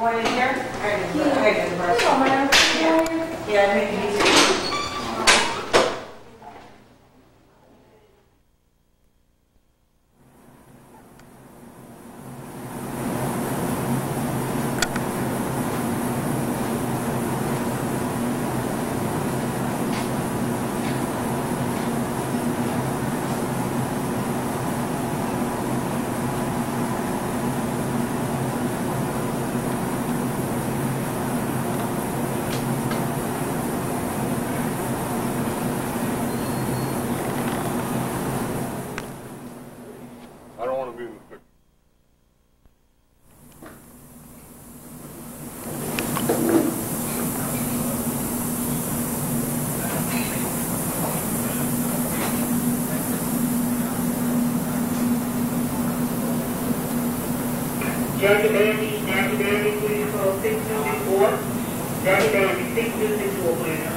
One in here? Yeah, I think you need to. I don't want to be in the picture. Jackie Bandy, please call 6264. Jackie Bandy, 6264, please.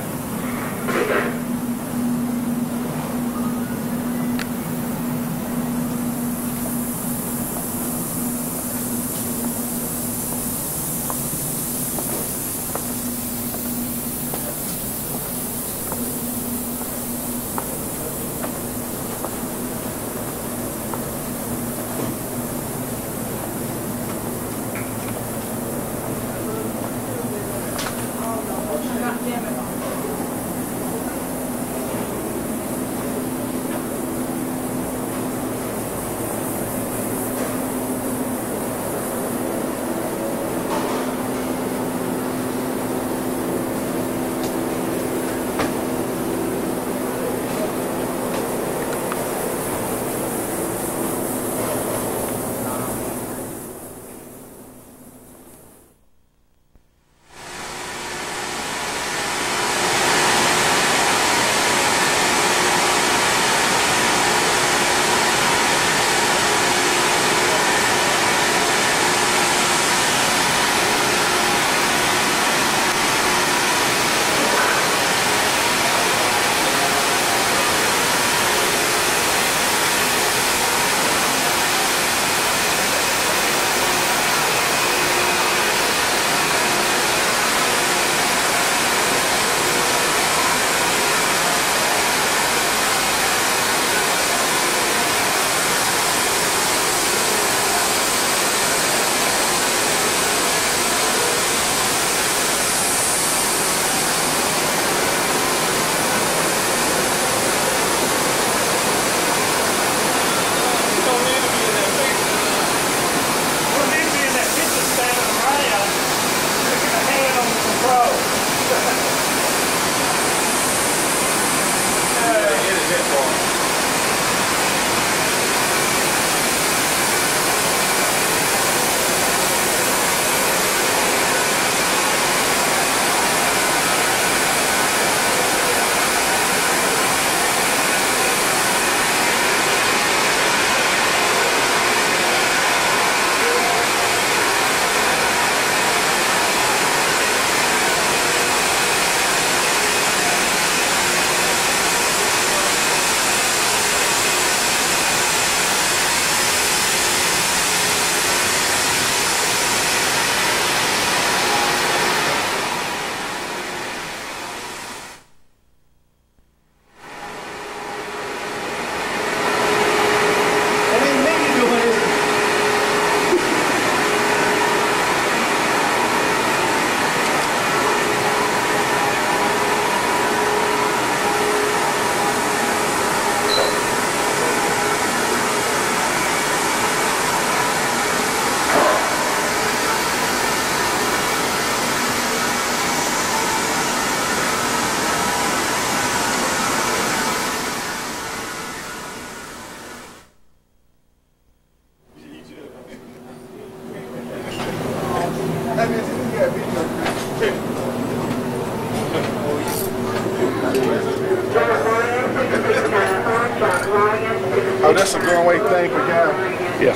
Oh, that's a going away thing for guys? Yeah.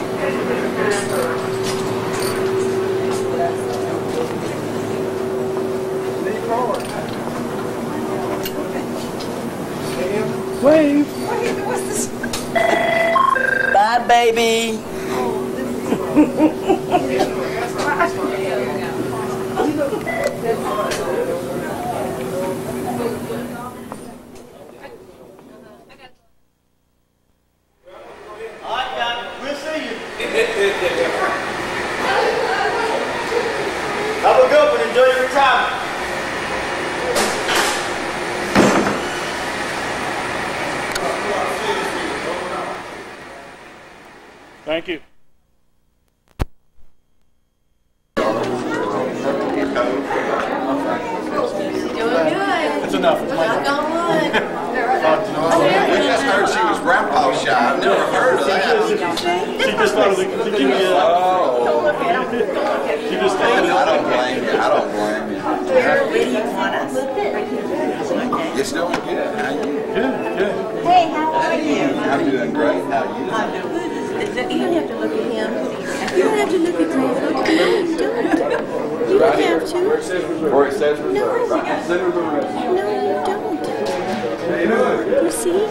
Wave. What's this? Bye, baby. Thank you. That's enough. I just heard she was grandpa shy. I've never heard of that. She just thought it was the She just thought I don't blame you. I don't blame you. You're still good. How are you? Good. Hey, how are you? I'm doing great. How are you? I'm doing good. You don't have to look at him. You don't have to look at Grandpa. Don't. You don't have to. Where it says reserve. No, you don't. You see? Look.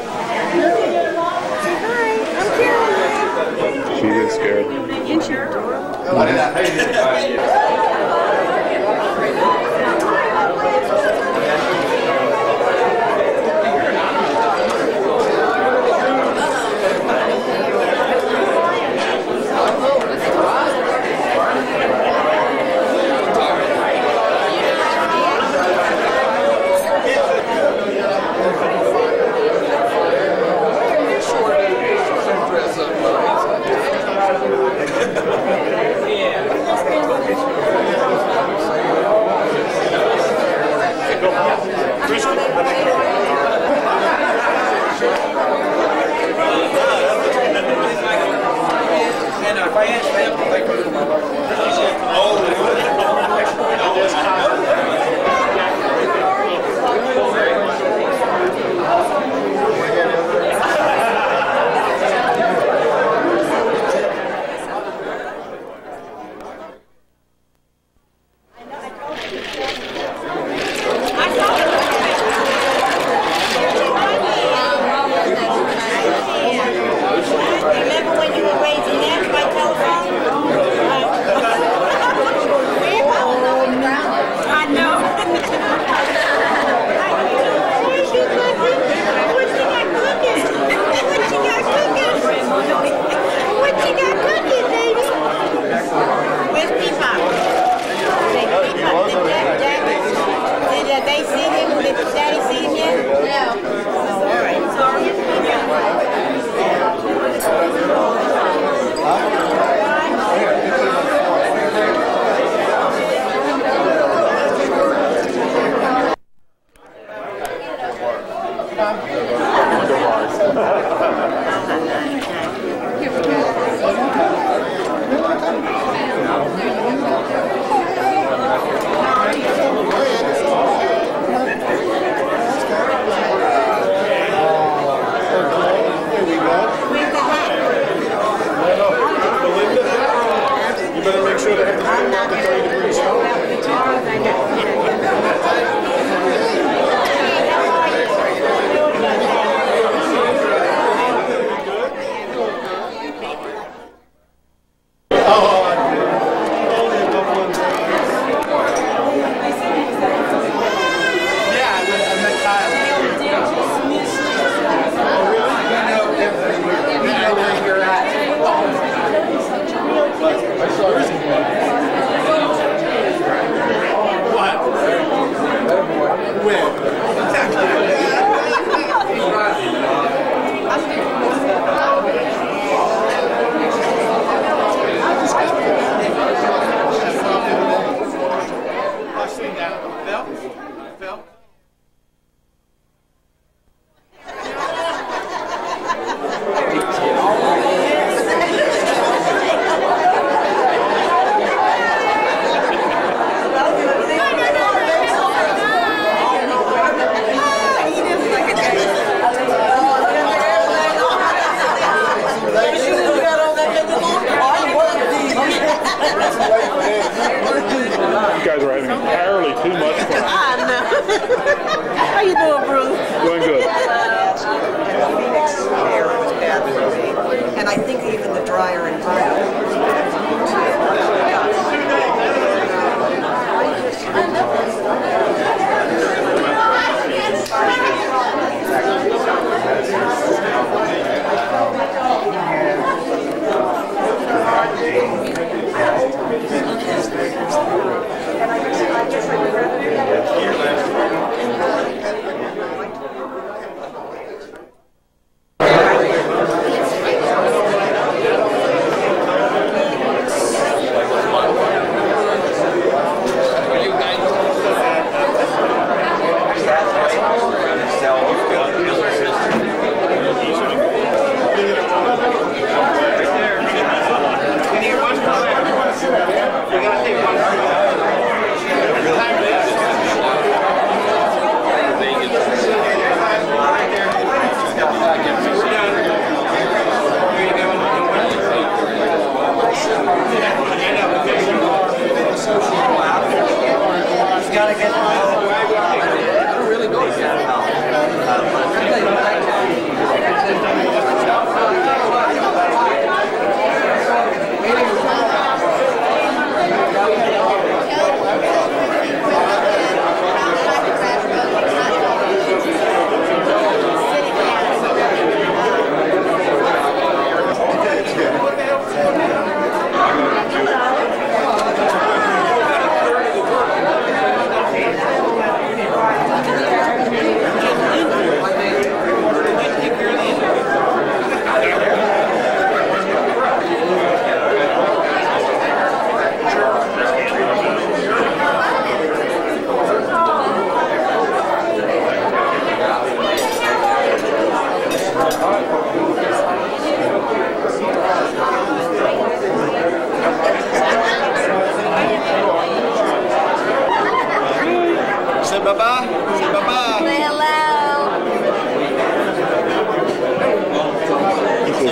Say hi. I'm Caroline. She is scared. Isn't she adorable?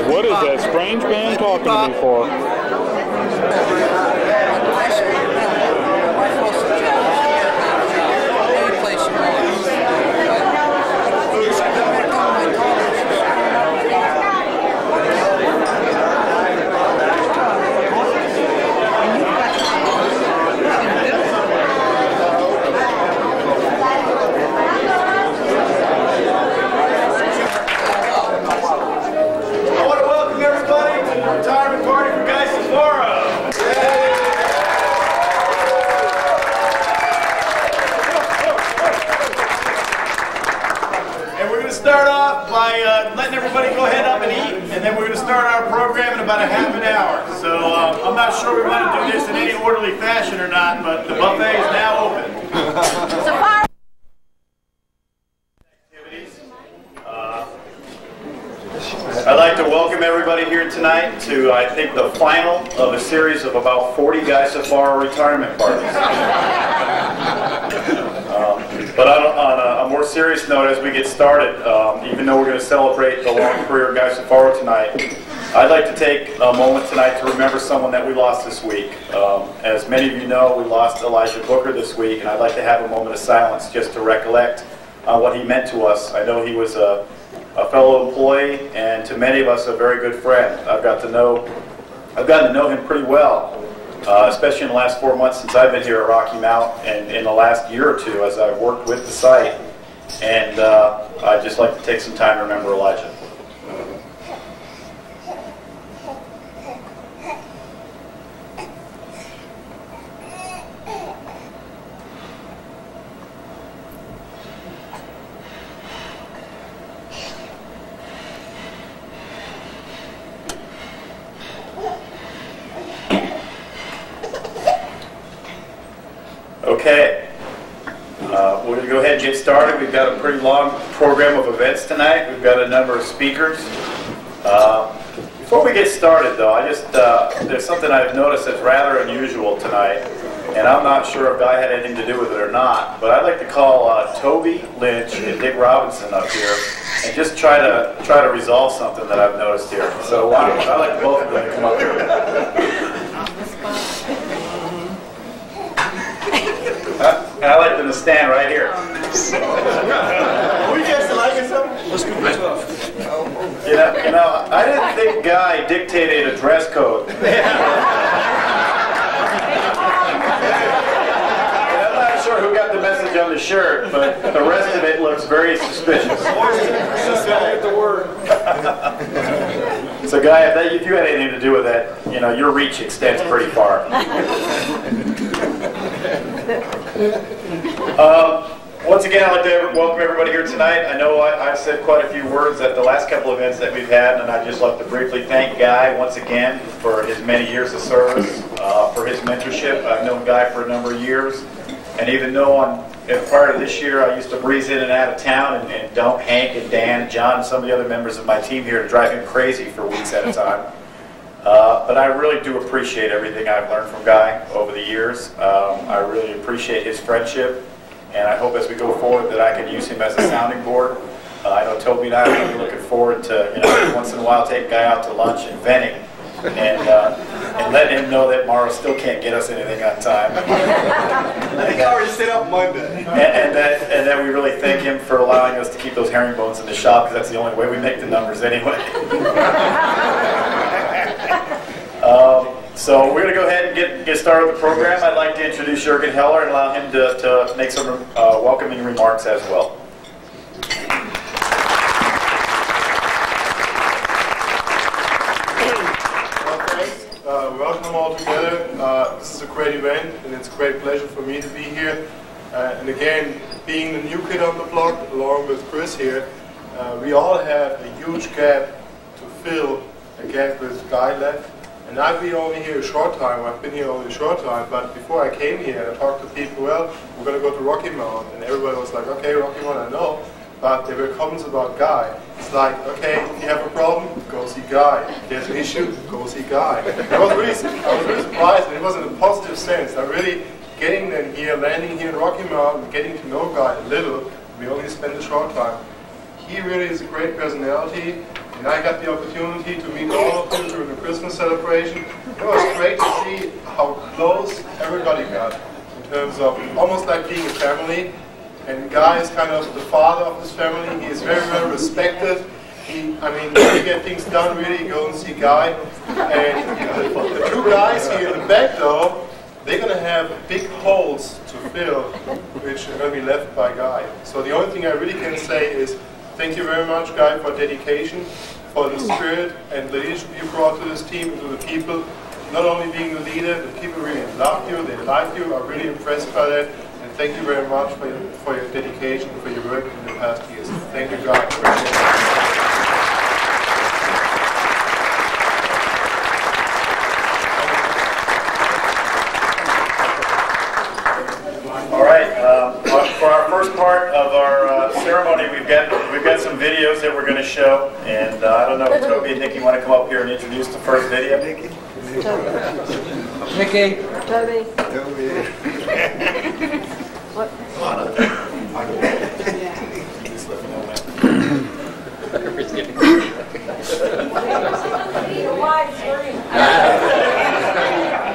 What is that strange man talking to me for? Retirement party for Guy Sulfaro. And we're going to start off by letting everybody go ahead up and eat, and then we're going to start our program in about a half an hour. So I'm not sure we want to do this in any orderly fashion or not, but the buffet is now open. I'd like to welcome everybody here tonight to, I think, the final of a series of about 40 Guy Sulfaro retirement parties. But on a more serious note, as we get started, even though we're going to celebrate the long career of Guy Sulfaro tonight, I'd like to take a moment tonight to remember someone that we lost this week. As many of you know, we lost Elijah Booker this week, and I'd like to have a moment of silence just to recollect what he meant to us. I know he was a fellow employee, and to many of us, a very good friend. I've gotten to know him pretty well, especially in the last 4 months since I've been here at Rocky Mount, and in the last year or two as I've worked with the site. And I'd just like to take some time to remember Elijah. Okay, we're going to go ahead and get started. We've got a pretty long program of events tonight. We've got a number of speakers. Before we get started, though, there's something I've noticed that's rather unusual tonight, and I'm not sure if Guy had anything to do with it or not, but I'd like to call Toby Lynch and Dick Robinson up here and just try to resolve something that I've noticed here. So I'd like both of them to come up here. I like them to stand right here. We guys liking something? Let's go tough. You know, I didn't think Guy dictated a dress code. I'm not sure who got the message on the shirt, but the rest of it looks very suspicious. So Guy, if you had anything to do with that, you know, your reach extends pretty far. Once again, I'd like to welcome everybody here tonight. I know I've said quite a few words at the last couple of events that we've had, and I'd just like to briefly thank Guy once again for his many years of service, for his mentorship. I've known Guy for a number of years, and even though prior to this year I used to breeze in and out of town and dump Hank and Dan and John and some of the other members of my team here to drive him crazy for weeks at a time. But I really do appreciate everything I've learned from Guy over the years. I really appreciate his friendship, and I hope as we go forward that I can use him as a sounding board. I know Toby and I are really looking forward to, once in a while take Guy out to lunch and venting and letting him know that Morrow still can't get us anything on time. I think I already set up Monday. And that we really thank him for allowing us to keep those herringbones in the shop, because that's the only way we make the numbers anyway. So we're going to go ahead and get started with the program. I'd like to introduce Jürgen Heller and allow him to make some welcoming remarks as well. Welcome all together. This is a great event, and it's a great pleasure for me to be here. And again, being the new kid on the block, along with Chris here, we all have a huge gap to fill, a gap with Guy left. And I've been only here a short time. I've been here only a short time, but before I came here, I talked to people, well, we're going to go to Rocky Mount. And everybody was like, okay, Rocky Mount, I know. But there were comments about Guy. It's like, okay, if you have a problem, go see Guy. If there's an issue, go see Guy. I was really surprised, and it was in a positive sense. I'm really getting them here, landing here in Rocky Mount, and getting to know Guy a little. We only spent a short time. He really is a great personality, and I got the opportunity to meet all of you during the Christmas celebration. It was great to see how close everybody got, in terms of almost like being a family. And Guy is kind of the father of this family. He is very well respected. When you get things done, really go and see Guy. And the two guys here in the back, though, they're going to have big holes to fill, which are going to be left by Guy. So the only thing I really can say is thank you very much, Guy, for dedication, for the spirit and the leadership you brought to this team and to the people. Not only being the leader, the people really love you, they like you, are really impressed by that. And thank you very much for your dedication, for your work in the past years. Thank you, Guy. All right. For our first part of our ceremony, we've got some videos that we're going to show, and I don't know if Toby and Nikki want to come up here and introduce the first video. Nikki. Toby. What? Just let me know when.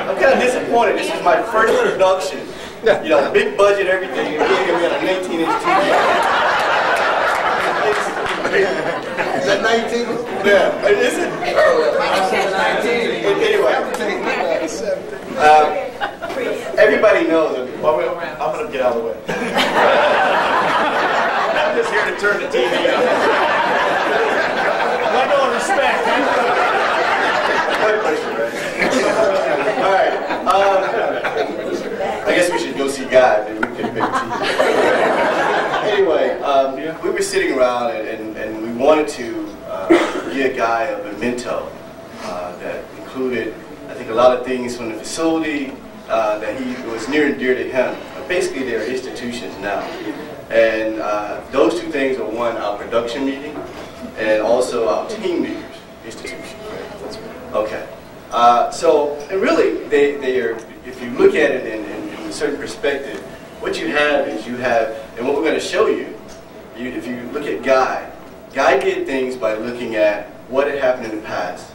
I'm kind of disappointed. This is my first production. Big budget, everything. And we're going to be on a 19-inch TV. Is that 19? Yeah, it isn't. Anyway, everybody knows. I'm going to get out of the way. I'm just here to turn the TV on. Let go of respect. All right. I guess we should go see Guy. Maybe we can pick TV. Anyway, we were sitting around and we wanted to give Guy a memento that included, I think, a lot of things from the facility that he was near and dear to him. Basically, they're institutions now. And those two things are, one, our production meeting, and also our team leaders institution. Okay. And really, they are, if you look at it in a certain perspective, what you have is and what we're going to show you, if you look at Guy did things by looking at what had happened in the past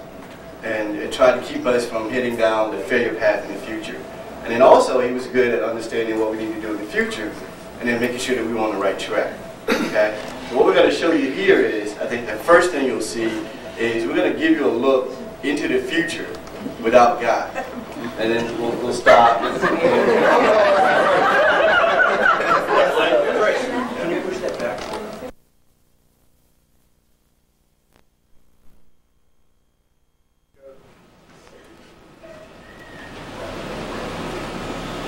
and tried to keep us from heading down the failure path in the future. And then also, he was good at understanding what we need to do in the future and then making sure that we were on the right track. Okay? So what we're going to show you here is, I think the first thing you'll see is we're going to give you a look into the future without Guy. And then we'll stop. Can you push that back?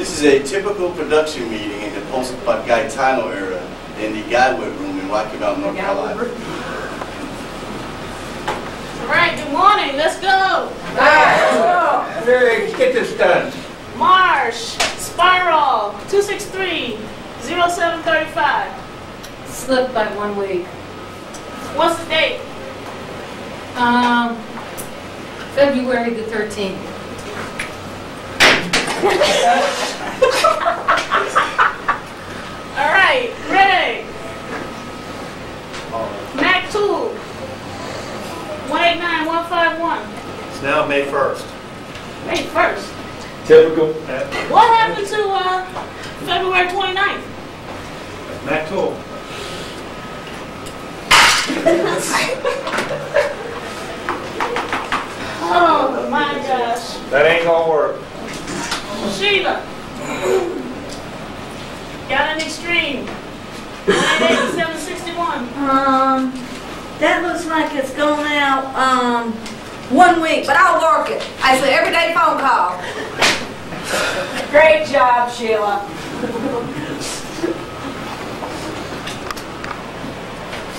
This is a typical production meeting in the post-Gaetano era in the Godwood Room in Rocky Mount, North Carolina. All right, good morning. Let's go. Let's get this done. Marsh, Spiral, 263-0735. Slipped by 1 week. What's the date? February the 13th. All right, ready. Mac 2, 189151. It's now May 1st. May 1st. Typical. What happened to February 29th? Mac tool. Oh my gosh. That ain't gonna work. Sheila. Got an extreme. 98761. That looks like it's going out 1 week, but I'll work it. It's an everyday phone call. Great job, Sheila.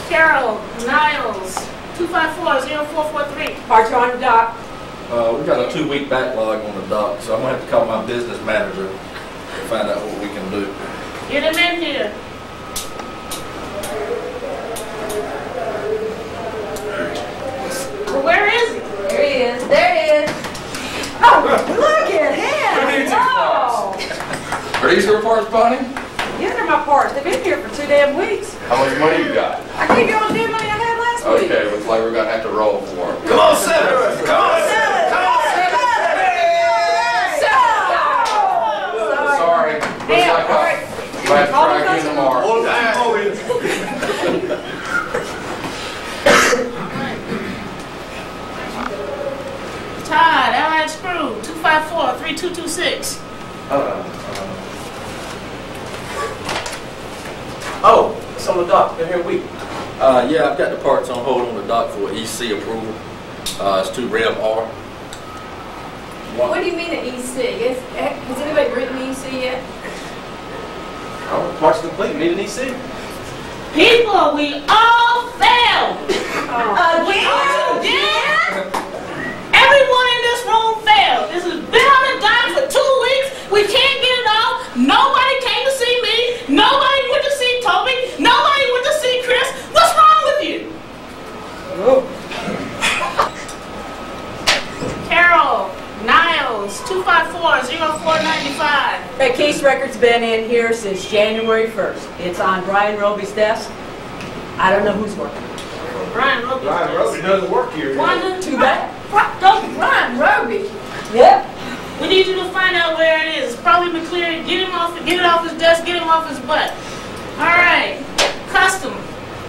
Carol Niles, 254-0443. Parts are on the dock. We got a 2-week backlog on the dock, so I'm gonna have to call my business manager to find out what we can do. Get him in here. Well, where is he? There he is. There he is. Oh, look at him. Oh, Are these your parts, Bonnie? these are my parts. They've been here for 2 damn weeks. How much money you got? I gave you all the damn money I had last week. Okay, looks like we're gonna have to roll for it. Come on, Senator! Come on, Senator! Sorry. Looks like I might have to try again tomorrow. Todd, Allied Screw, 254-3226. Oh, it's on the dock. Been here a week. Yeah, I've got the parts on hold on the dock for EC approval. It's to Rev R. What do you mean an EC? Has anybody written EC yet? Oh, parts complete. We need an EC. People, we all failed. Again? Everyone in this room failed. This has been on the dock for 2 weeks. We can't get it off. Nobody came to see me. Nobody went to see Toby. Nobody went to see Chris. What's wrong with you? Carol Niles, 254-0495. That case record's been in here since January 1st. It's on Brian Roby's desk. I don't know who's working. Brian Roby. Brian Roby doesn't work here. Wanda, Too bad. don't Brian Roby. Yep. We need you to find out where it is. It's probably McCleary. Get it off his desk. Get him off his butt. All right. Custom.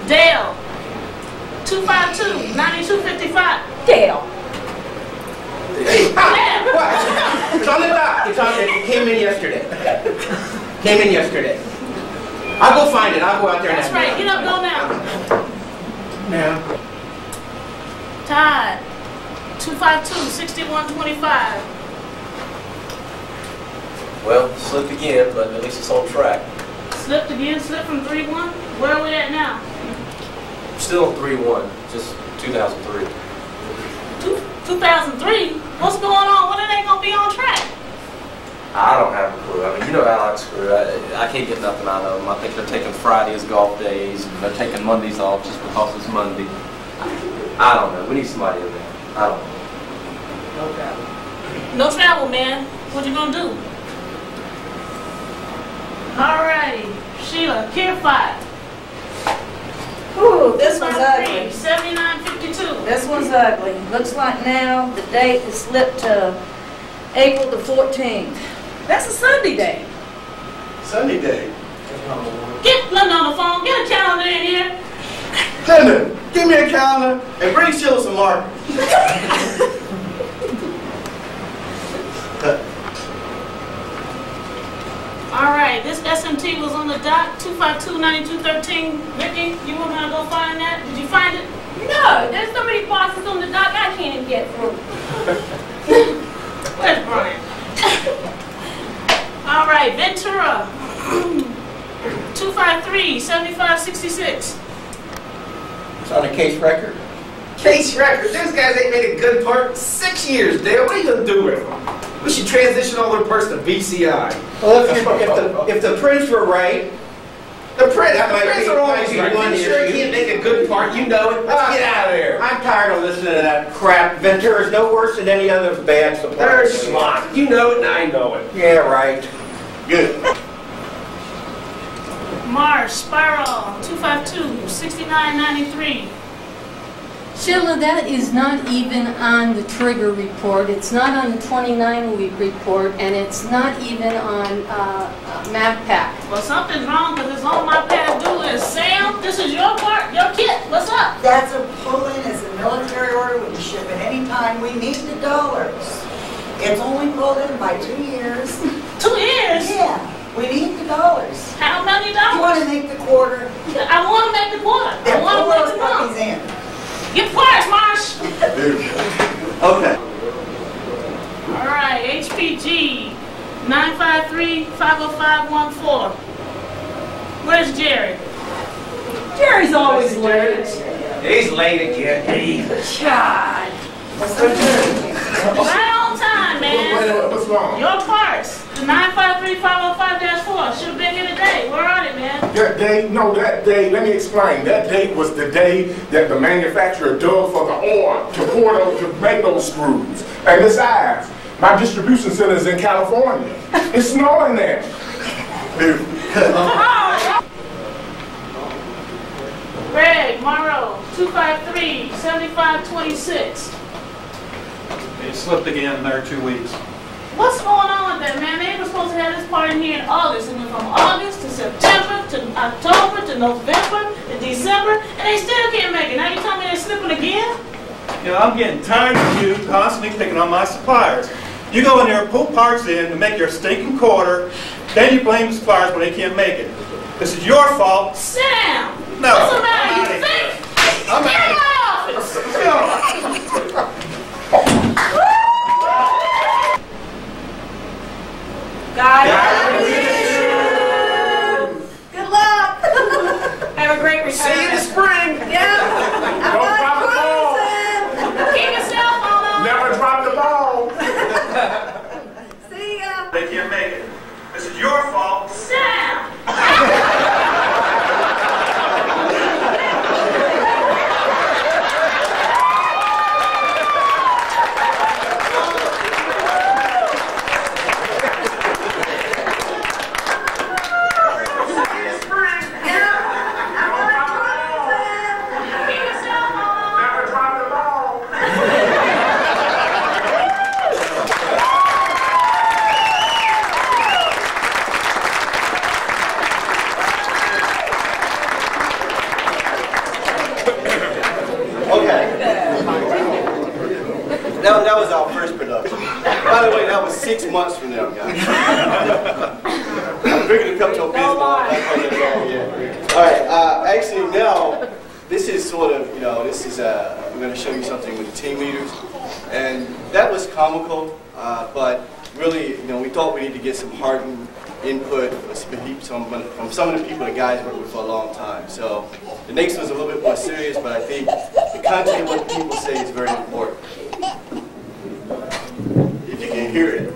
Dale. 252-9255. Dale. Hey, Dale. it's on the dock. It's on there. It came in yesterday. I'll go find it. I'll go out there That's now. right. Get up. Go now. Now. Todd. 252-6125. Well, slipped again, but at least it's on track. Slipped again. Slipped from 3-1. Where are we at now? Still on 3-1, just 2003. 2003? What's going on? When are they going to be on track? I don't have a clue. I mean, you know Alex Screw. I can't get nothing out of them. I think they're taking Friday as golf days, and they're taking Mondays off just because it's Monday. I don't know. We need somebody in there. I don't know. No travel. No travel, man. What you gonna do? Alrighty. Sheila, Kier 5. Ooh, this one's ugly. 7952. This one's ugly. Looks like now the date is slipped to April the 14th. That's a Sunday day. Sunday day. Get Linda on the phone. Get a calendar in here. Linda, give me a calendar and bring Sheila some markers. Alright, this SMT was on the dock. 252-9213. Vicky, you want me to go find that? Did you find it? No, there's so many boxes on the dock I can't even get through. Where's Brian? All right, Ventura. 253-7566. It's on a case record. Case record. Those guys ain't made a good part in 6 years, Dale. What are you gonna do with them? We should transition all their parts to BCI. Well, if the prints were right, The prints are always might be right. one You sure issue. can't make a good part. You know it. Let's get out of there. I'm tired of listening to that crap. Ventura's no worse than any other bad They're supplier. smart. You know it and I know it. Yeah, right. Good. Mars, Spiral, 252-6993. Sheila, that is not even on the trigger report. It's not on the 29-week report, and it's not even on MapPack. Well, something's wrong because it's on my past due list. Sam, this is your part, your kit. What's up? That's a pull-in, it's a military order. We can ship it anytime. We need the dollars. It's only pulled in by 2 years. 2 years? Yeah, we need the dollars. How many dollars? You want to make the quarter? I want to make the quarter. I Then want pull to make those the month. puppies in. Get parts, Marsh. Okay. All right, HPG 953-50514. Where's Jerry? Jerry's always late. He's late again. God. Right on time, man. What's wrong? Your parts. The 953-505-4 should have been here today. Where are they, man? That day, no, that day, let me explain. That day was the day that the manufacturer dug for the ore to pour those, to make those screws. And besides, my distribution center is in California. It's snowing there. Greg Morrow, 253-7526. It slipped again there 2 weeks. What's going on with that, man? They were supposed to have this party here in August, and then from August to September to October to November to December, and they still can't make it. Now you tell me they're slipping again? You know, I'm getting tired of you constantly picking on my suppliers. You go in there, pull parts in to make your stinking quarter, then you blame the suppliers when they can't make it. This is your fault. Sit down. No. What's the matter? You think? I'm Get in my office. God. Good luck. Have a great retirement. See you in the spring. Yeah. Don't drop the ball. Keep your cell phone on. Never drop the ball. See ya. They can't make it. This is your fault. Sit down. That was our first production. By the way, that was 6 months from now, guys. I'm drinking a cup of baseball. All right. Actually, now this is sort of, this is we're going to show you something with the team leaders, and that was comical, but really, we thought we needed to get some hardened input from some of the people the guys worked with for a long time. So the next one's a little bit more serious, but I think the content of what people say is very important. If you can hear it.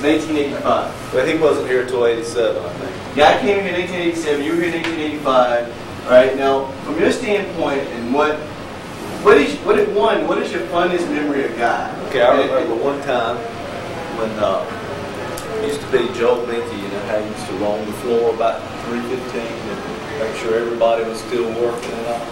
1985. But he wasn't here until 87, I think. Guy came here in 1987. You were here in 1985. All right. Now, from your standpoint, and what is your fondest memory of Guy? Okay, I remember one time when it used to be Joe Minky, you know, how he used to roam the floor about 3:15 and make sure everybody was still working and all.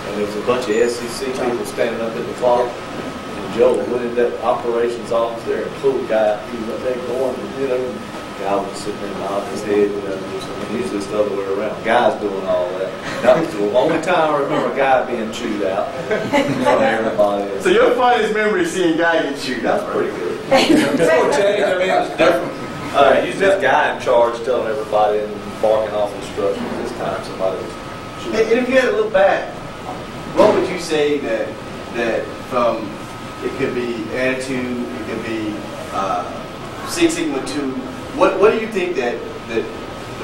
And there was a bunch of SEC people standing up at the clock. And Joe went into that operations office there and pulled a guy out. He was up there going, you know, the guy was sitting there nodding his head, you know, and usually it's the other way around. Guys doing all that. That was the only time I remember a guy being chewed out from everybody else. So your fondest memory is seeing Guy get chewed out. That's pretty good. Before change, I mean, it was different. Usually this guy in charge telling everybody and barking off instructions. This time somebody was shooting. And if you had to look back, what would you say that from, it could be attitude, it could be Six Sigma 2, what do you think that the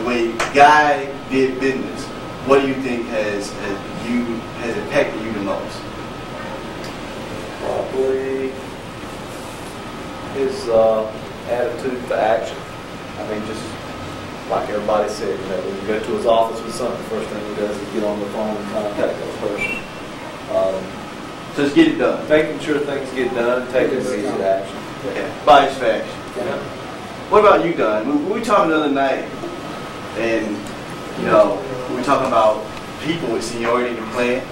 way Guy did business, what do you think has impacted you the most? Probably his attitude to action. I mean, just like everybody said, you know, when you go to his office with something, the first thing he does is get on the phone and contact that person. Just get it done. Making sure things get done, taking immediate action. Yeah. By his faction. Yeah. What about you, Don? We were talking the other night, and you know, we were talking about people with seniority in the plant,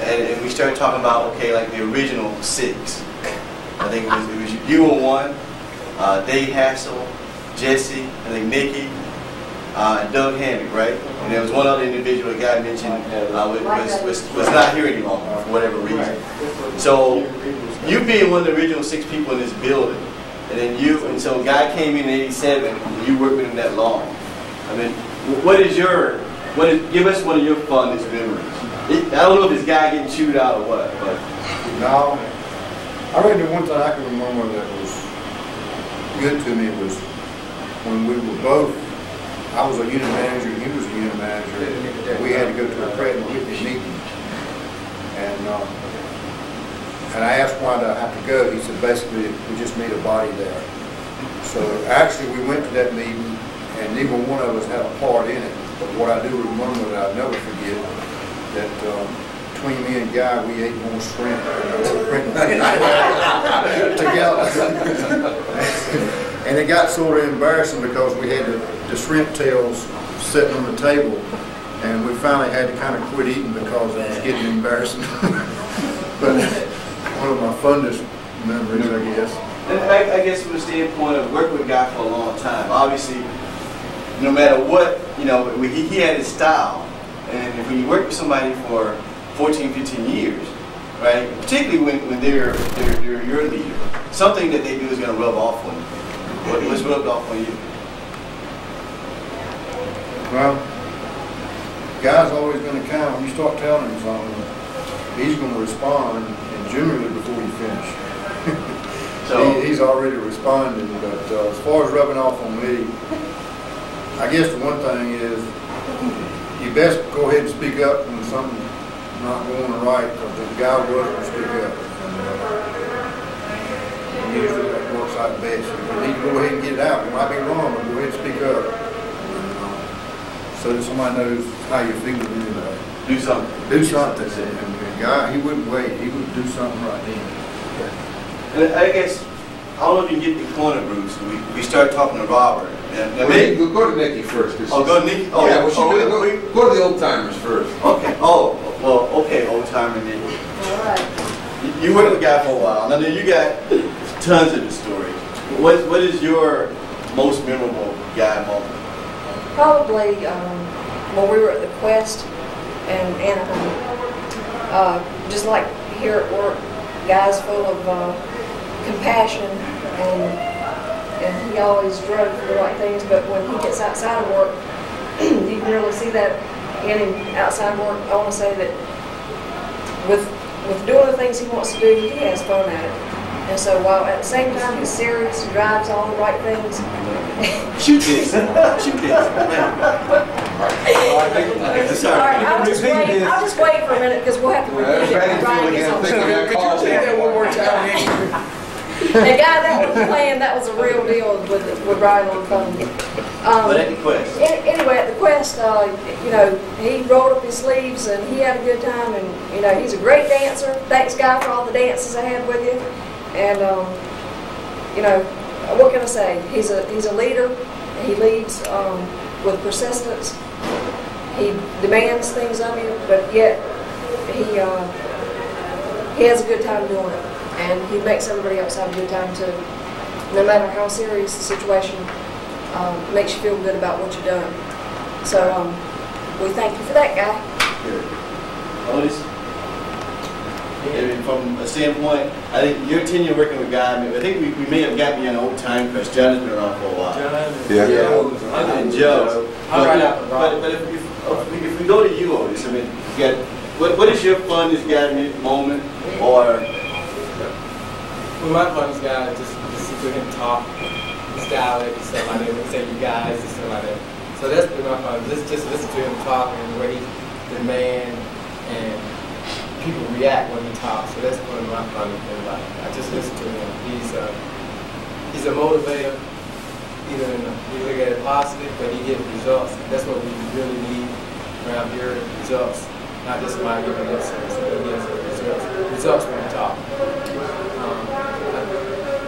and we started talking about, okay, like the original 6. I think it was you and one, Dave Hassel, Jesse, I think Mickey, and Doug Hammock, right? And there was one other individual the guy mentioned was not here any longer for whatever reason. So you being one of the original 6 people in this building, and so Guy came in 87, and you worked with him that long. I mean, give us one of your fondest memories. I don't know if this guy getting chewed out or what, but. No. I reckon the one thing I can remember that was good to me was when we were both, I was a unit manager and he was a unit manager, and we had to go to a Pratt & Whitney meeting. And I asked why did I have to go. He said basically we just need a body there. So actually we went to that meeting and neither one of us had a part in it. But what I do remember that I'll never forget, that between me and Guy, we ate more shrimp together. And it got sort of embarrassing because we had the shrimp tails sitting on the table, and we finally had to kind of quit eating because it was getting embarrassing. But one of my fondest memories, I guess. And I guess from the standpoint of working with Guy for a long time, obviously, no matter what, you know, he had his style. And when you work with somebody for 14, 15 years, right, particularly when they're your leader, something that they do is going to rub off on you. What's rubbed off on you? Well, Guy's always going to count. When you start telling him something, he's going to respond, and generally before you finish. So he's already responding, but as far as rubbing off on me, I guess the one thing is you best go ahead and speak up when something's not going right, because the guy was going to speak up. And usually that works out best. You need to go ahead and get it out. You might be wrong, but go ahead and speak up. So that somebody knows how you're feeling. Do something. Do something. And the guy, he wouldn't wait. He would do something right then. And I guess, I don't know if you can get the corner, Bruce. We start talking to Robert. We'll go to Nikki first. Oh, go to Nikki? Oh, yeah, go to the old timers first. Okay. Oh, well, okay, old timer Nikki. All right. You worked with Guy for a while. Now, you got tons of the stories. What is your most memorable Guy moment? Probably when we were at the Quest and Anaheim. Just like here at work, Guy's full of compassion, and he always drove for the right things, but when he gets outside of work, you can really see that in him outside of work. I want to say that with doing the things he wants to do, he has fun at it. And so while at the same time he's serious, he drives all the right things. Shoot this. Shoot this. Sorry, I'll just wait for a minute because we'll have to repeat it. Could you say that one more time? And guy, that was planned. That was a real deal with Brian on the phone. But at the Quest. Anyway, at the Quest, you know, he rolled up his sleeves and he had a good time. And you know, he's a great dancer. Thanks, Guy, for all the dances I had with you. And you know, what can I say? He's a leader. He leads with persistence. He demands things of you, but yet he has a good time doing it, and he makes everybody else have a good time too. No matter how serious the situation, makes you feel good about what you've done. So we thank you for that, Guy. Otis? And from a standpoint, I think your tenure working with Guy, I think we may have gotten you an old time because John has been around for a while. And Joe. But if we go to you, Otis, I mean, what is your funnest Guy moment, or? Well, my funnest Guy is just to him talk, his dialect and stuff like that. We say you guys and stuff like that. So that's been my fun. Just listen to him talk and the way he demand and people react when he talks. So that's one of my fun things. Like, I just listen to him. He's a motivator. You look at it positive, but he gets results. That's what we really need around here, results. Not just somebody giving lip service, but he gives results. Results when we talk.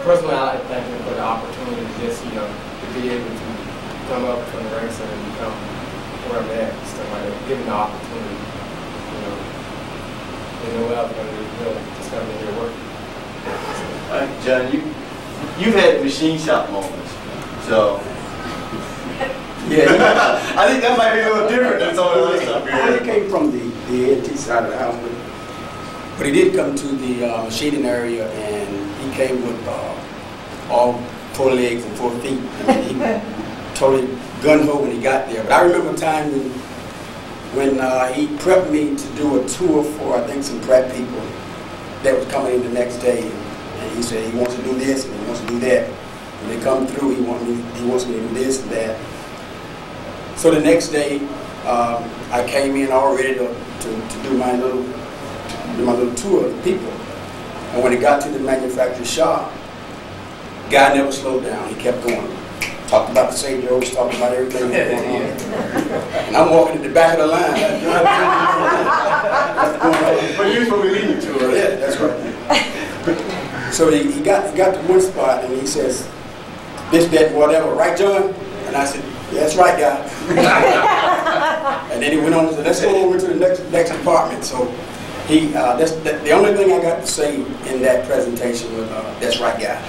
Personally, I like to thank him for the opportunity just, to be able to come up from the ranks and become where I'm at, stuff like that. Give him the opportunity, There's no way else going to do it, just coming in here working. All right, John, you've had machine shop moments. So, yeah, I think that might be a little different than some of the other stuff here. He came from the NT side of the house, but he did come to the machining area, and he came with all 4 legs and 4 feet. I mean, he totally gun-ho when he got there. But I remember a time when he prepped me to do a tour for, I think, some prep people that was coming in the next day, and he said he wants to do this and he wants to do that. When they come through, he wants me to do this and that. So the next day, I came in all ready to do my little tour of the people. And when it got to the manufacturing shop, Guy never slowed down. He kept going. Talked about the St. Joe's, talked about everything that was going on. And I'm walking at the back of the line. But you supposed to be leading to it. Yeah, that's right. So he got to one spot and he says, this, that, whatever, right, John? And I said, yeah, that's right, Guy. And then he went on and said, let's go over to the next department. So that's the only thing I got to say in that presentation was, that's right, Guy.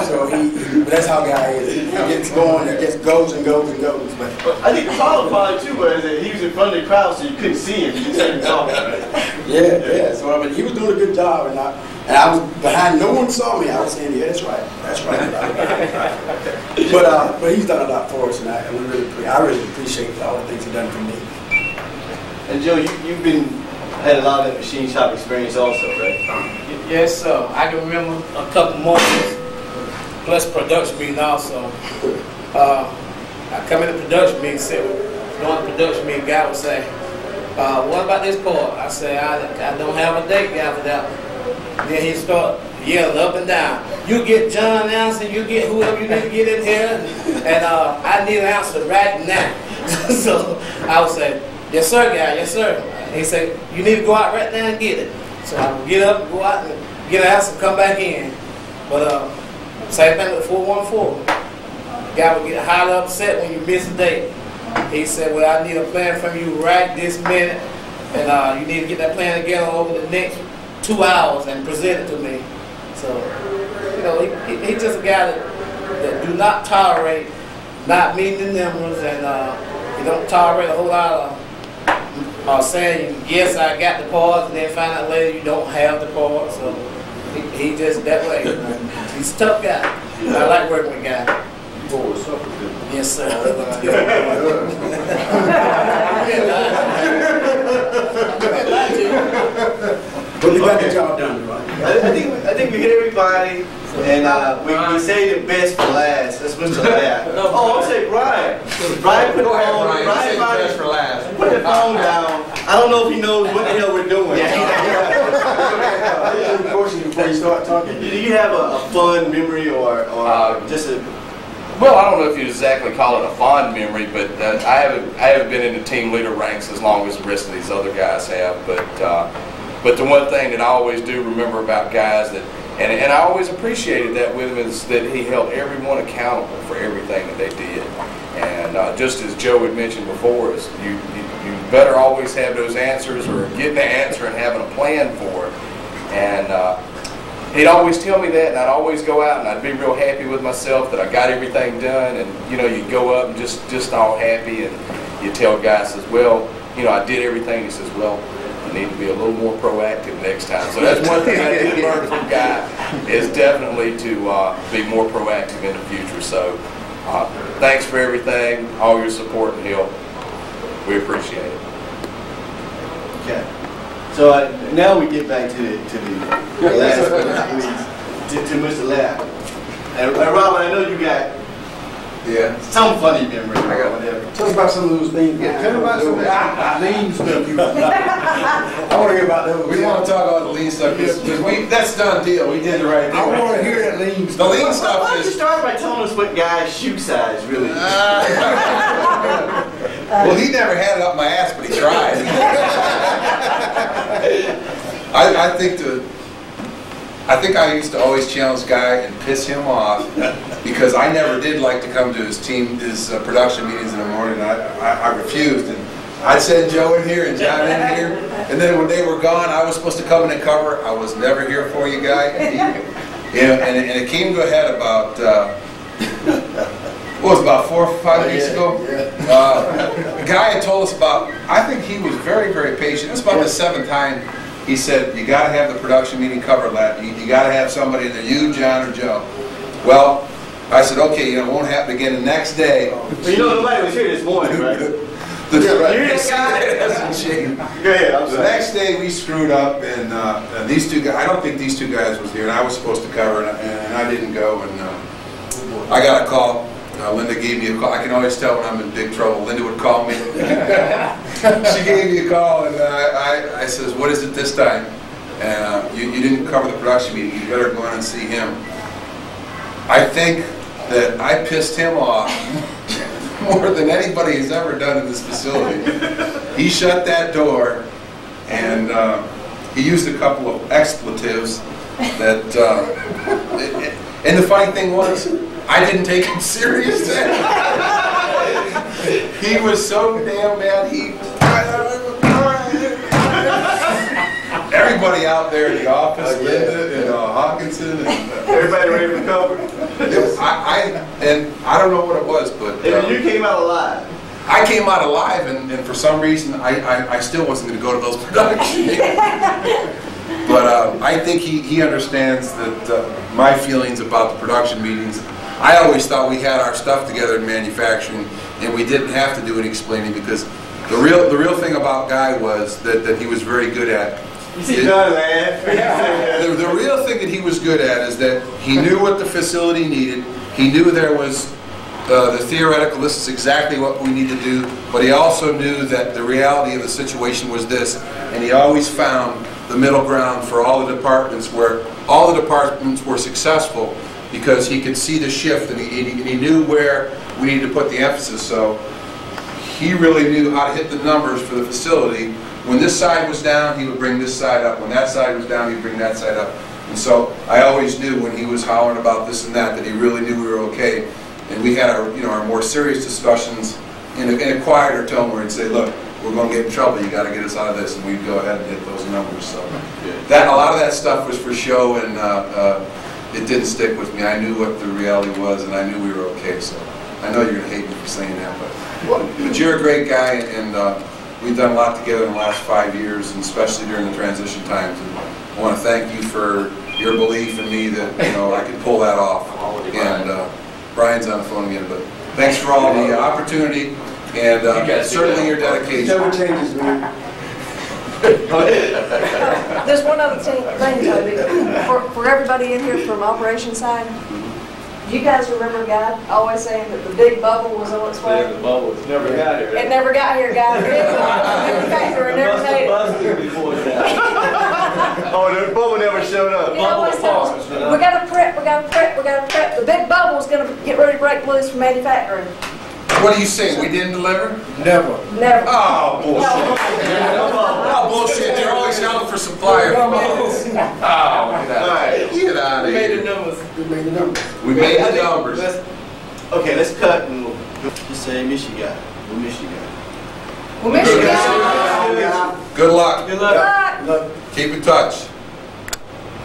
So that's how Guy is. He gets going, it just goes and goes and goes. But I think the problem probably too was that he was in front of the crowd, so you couldn't see him. You just heard him talking, right? Yeah. So I mean, he was doing a good job, and I was behind. No one saw me. I was saying, yeah, that's right. But he's done a lot for us, and I really appreciate all the things he's done for me. And Joe, you've had a lot of that machine shop experience also, right? Yes, sir. I can remember a couple moments, plus production meeting also. I come in the production meeting, during the production meeting, guy would say, what about this part? I say, I don't have a date, guy, for that one. Then he'd start yelling up and down. You get John Anderson, you get whoever you need to get in here, and I need an answer right now. So I would say, yes, sir, guy, yes, sir. And he said, you need to go out right now and get it. So I would get up and go out and get an answer and come back in. But same thing with 414. The guy would get highly upset when you miss a date. He said, well, I need a plan from you right this minute, and you need to get that plan together over the next 2 hours and present it to me. So, he's just a guy that do not tolerate not meeting the numbers, and he don't tolerate a whole lot of saying, yes, I got the parts, and then find out later you don't have the parts. So he just that way. He's a tough guy. I like working with guys. Yes, sir. But you got the job done, right? I think we hit everybody, and we say the best for last. That's Mr. Ladd. Oh, I'll say Brian. Brian put the phone. Brian best for last. Put the phone down. I don't know if he knows what the hell we're doing. before you start talking. Do you have a fun memory or just a... Well, I don't know if you exactly call it a fond memory, but I haven't been in the team leader ranks as long as the rest of these other guys have. But the one thing that I always do remember about guys that, and I always appreciated that with him, is that he held everyone accountable for everything that they did. And just as Joe had mentioned before, is you better always have those answers, or getting the answer and having a plan for it. And he'd always tell me that, and I'd always go out and I'd be real happy with myself that I got everything done. And you know, you go up and just all happy, and you tell guys, says, well, you know, I did everything. He says, well, I need to be a little more proactive next time. So that's one thing I did learn from Guy, is definitely to be more proactive in the future. So thanks for everything, all your support and help. We appreciate it. Okay. So now we get back to the last one, to Mr. Lab. And Robin, I know you got some funny memory or whatever. Tell us about some of those things. Yeah, tell us about some of that lean stuff you I want to hear about those. We want to talk about the lean stuff because that's done deal. We did the right thing. I want to hear that lean stuff. The lean stuff Why don't you start by telling us what Guy's shoe size really is? Well, he never had it up my ass, but he tried. I think I used to always challenge Guy and piss him off because I never did like to come to his production meetings in the morning. I refused, and I'd send Joe in here and John in here, and then when they were gone, I was supposed to come in and cover. I was never here for you, Guy. And it came to a head about what was it, about 4 or 5 weeks ago. The guy had told us about. I think he was very, very patient. It was about the 7th time. He said, you got to have the production meeting covered, lad. You got to have somebody in there, you, John, or Joe. Well, I said, okay, it won't happen again. The next day. Well, you know, nobody was here this morning, right? The next day we screwed up, and these two guys, I don't think these two guys was here, and I was supposed to cover, and I didn't go, and I got a call. Linda gave me a call. I can always tell when I'm in big trouble. Linda would call me. She gave me a call, and I says, what is it this time? And you didn't cover the production meeting. You better go in and see him. I think that I pissed him off more than anybody has ever done in this facility. He shut that door, and he used a couple of expletives that, and the funny thing was, I didn't take him serious. He was so damn mad. Everybody out there in the office, Linda and Hawkinson, and everybody ready for cover. I don't know what it was, but you came out alive. I came out alive, and for some reason I still wasn't going to go to those productions. But I think he understands that my feelings about the production meetings. I always thought we had our stuff together in manufacturing, and we didn't have to do any explaining, because the real thing about Guy was that he was very good at. The real thing that he was good at is that he knew what the facility needed. He knew there was the theoretical, this is exactly what we need to do, but he also knew that the reality of the situation was this, and he always found the middle ground for all the departments, where all the departments were successful, because he could see the shift, and he knew where we needed to put the emphasis. So he really knew how to hit the numbers for the facility. When this side was down, he would bring this side up. When that side was down, he'd bring that side up. And so I always knew when he was hollering about this and that he really knew we were okay. And we had our more serious discussions in a quieter tone, where he'd say, look, we're going to get in trouble, you got to get us out of this, and we'd go ahead and hit those numbers. So a lot of that stuff was for show, and it didn't stick with me. I knew what the reality was, and I knew we were okay. So I know you're going to hate me for saying that, but you're a great guy, and we've done a lot together in the last 5 years, and especially during the transition times. And I want to thank you for your belief in me that I could pull that off. And Brian's on the phone again, but thanks for all the opportunity, and certainly your dedication. Never changes, man. There's one other thing, Toby. For everybody in here from operations side, do you guys remember Guy always saying that the big bubble was on its way? Yeah, the bubble never got here. It never got here, guys. In fact, it never made it. Oh, the bubble never showed up. You know what's happening? We gotta prep, we gotta prep, we gotta prep. The big bubble's gonna get ready to break loose from manufacturing. What do you say? We didn't deliver? Never. Never. Oh, bullshit. Oh, bullshit. They're always yelling for supplier quotes. Oh, get out of here. Get out of here. We made the numbers. We made the numbers. We made the numbers. Okay, let's cut and we'll just say Michigan. We'll Michigan. Well, Michigan. Good luck. Good luck. Good luck. Keep in touch.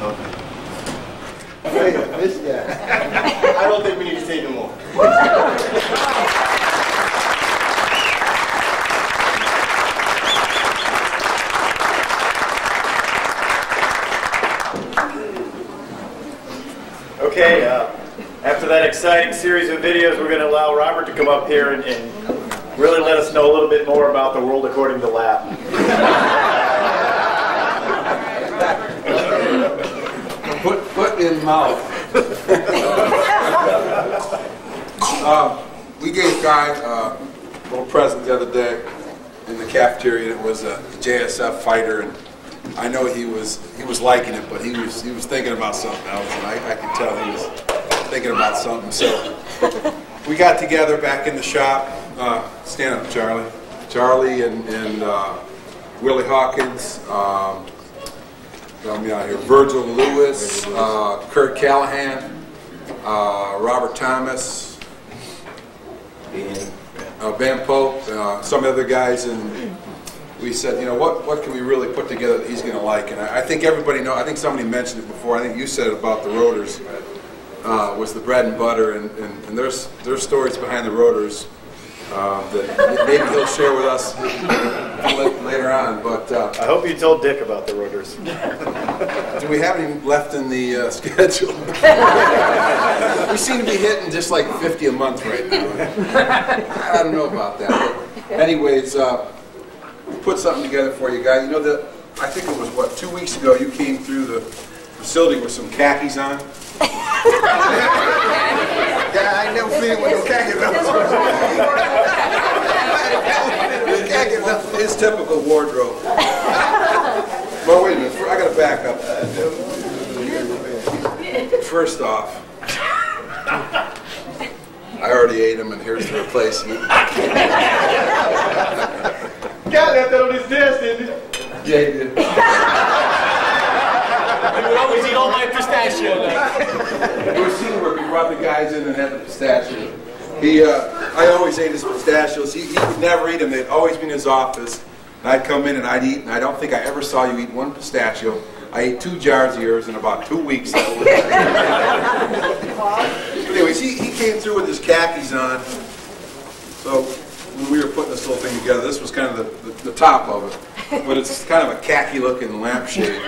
Okay. Michigan. I don't think we need to say no more. Okay, after that exciting series of videos, we're going to allow Robert to come up here and really let us know a little bit more about the world according to Lap. Put in mouth. We gave Guy a little present the other day in the cafeteria. It was a JSF fighter, and I know he was liking it, but he was thinking about something else, and I could tell he was thinking about something. So we got together back in the shop. Stand up, Charlie. Charlie and Willie Hawkins. Help me out here. Virgil Lewis, Kurt Callahan, Robert Thomas, Ben Pope, some other guys, and we said, you know, what can we really put together that he's going to like? And I think everybody knows. I think somebody mentioned it before. I think you said it about the rotors. Was the bread and butter, and there's stories behind the rotors that maybe he'll share with us later on. But I hope you told Dick about the rotors. Do we have any left in the schedule? We seem to be hitting just like 50 a month right now. I don't know about that. But anyways, put something together for you guys. You know that I think it was what 2 weeks ago you came through the facility with some khakis on. Yeah, I ain't never seen it with no khakis on. His typical wardrobe. But wait a minute, I gotta back up. First off, I already ate them, and here's the replacement. God left that on his desk, didn't he? Yeah, he did. You would always eat all my pistachio. It was teamwork. We brought the guys in and had the pistachio. I always ate his pistachios. He would never eat them. They'd always be in his office. And I'd come in and I'd eat, and I don't think I ever saw you eat one pistachio. I ate 2 jars of yours in about 2 weeks. Anyways, he came through with his khakis on. So when we were putting this little thing together, this was kind of the top of it. But it's kind of a khaki-looking lampshade.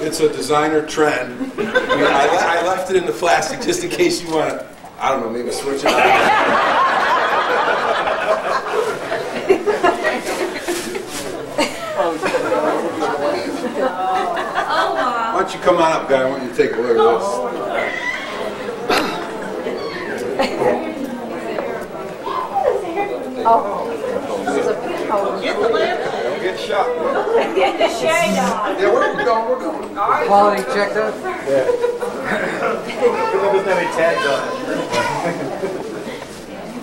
It's a designer trend. I left it in the plastic just in case you want to, I don't know, maybe switch it out. Why don't you come on up, guy? I want you to take a look at this. Get the lamp. Don't get shot. Get the shade on. Yeah, we're going. Quality checked up. Yeah. Come up with any tags on it.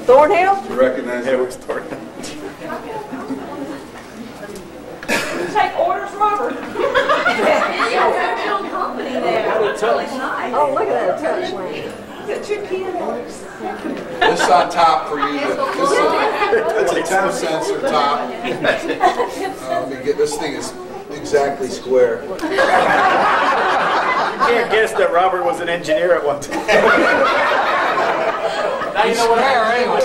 Thornhill? You recognize it was Thornhill. Take orders, Robert. Company there. Oh, look at that touch lamp. Get your candles. This on top for you. That's a 10 sensor top. Let me get this thing is exactly square. You can't guess that Robert was an engineer at one time. Now you know what I am anyway.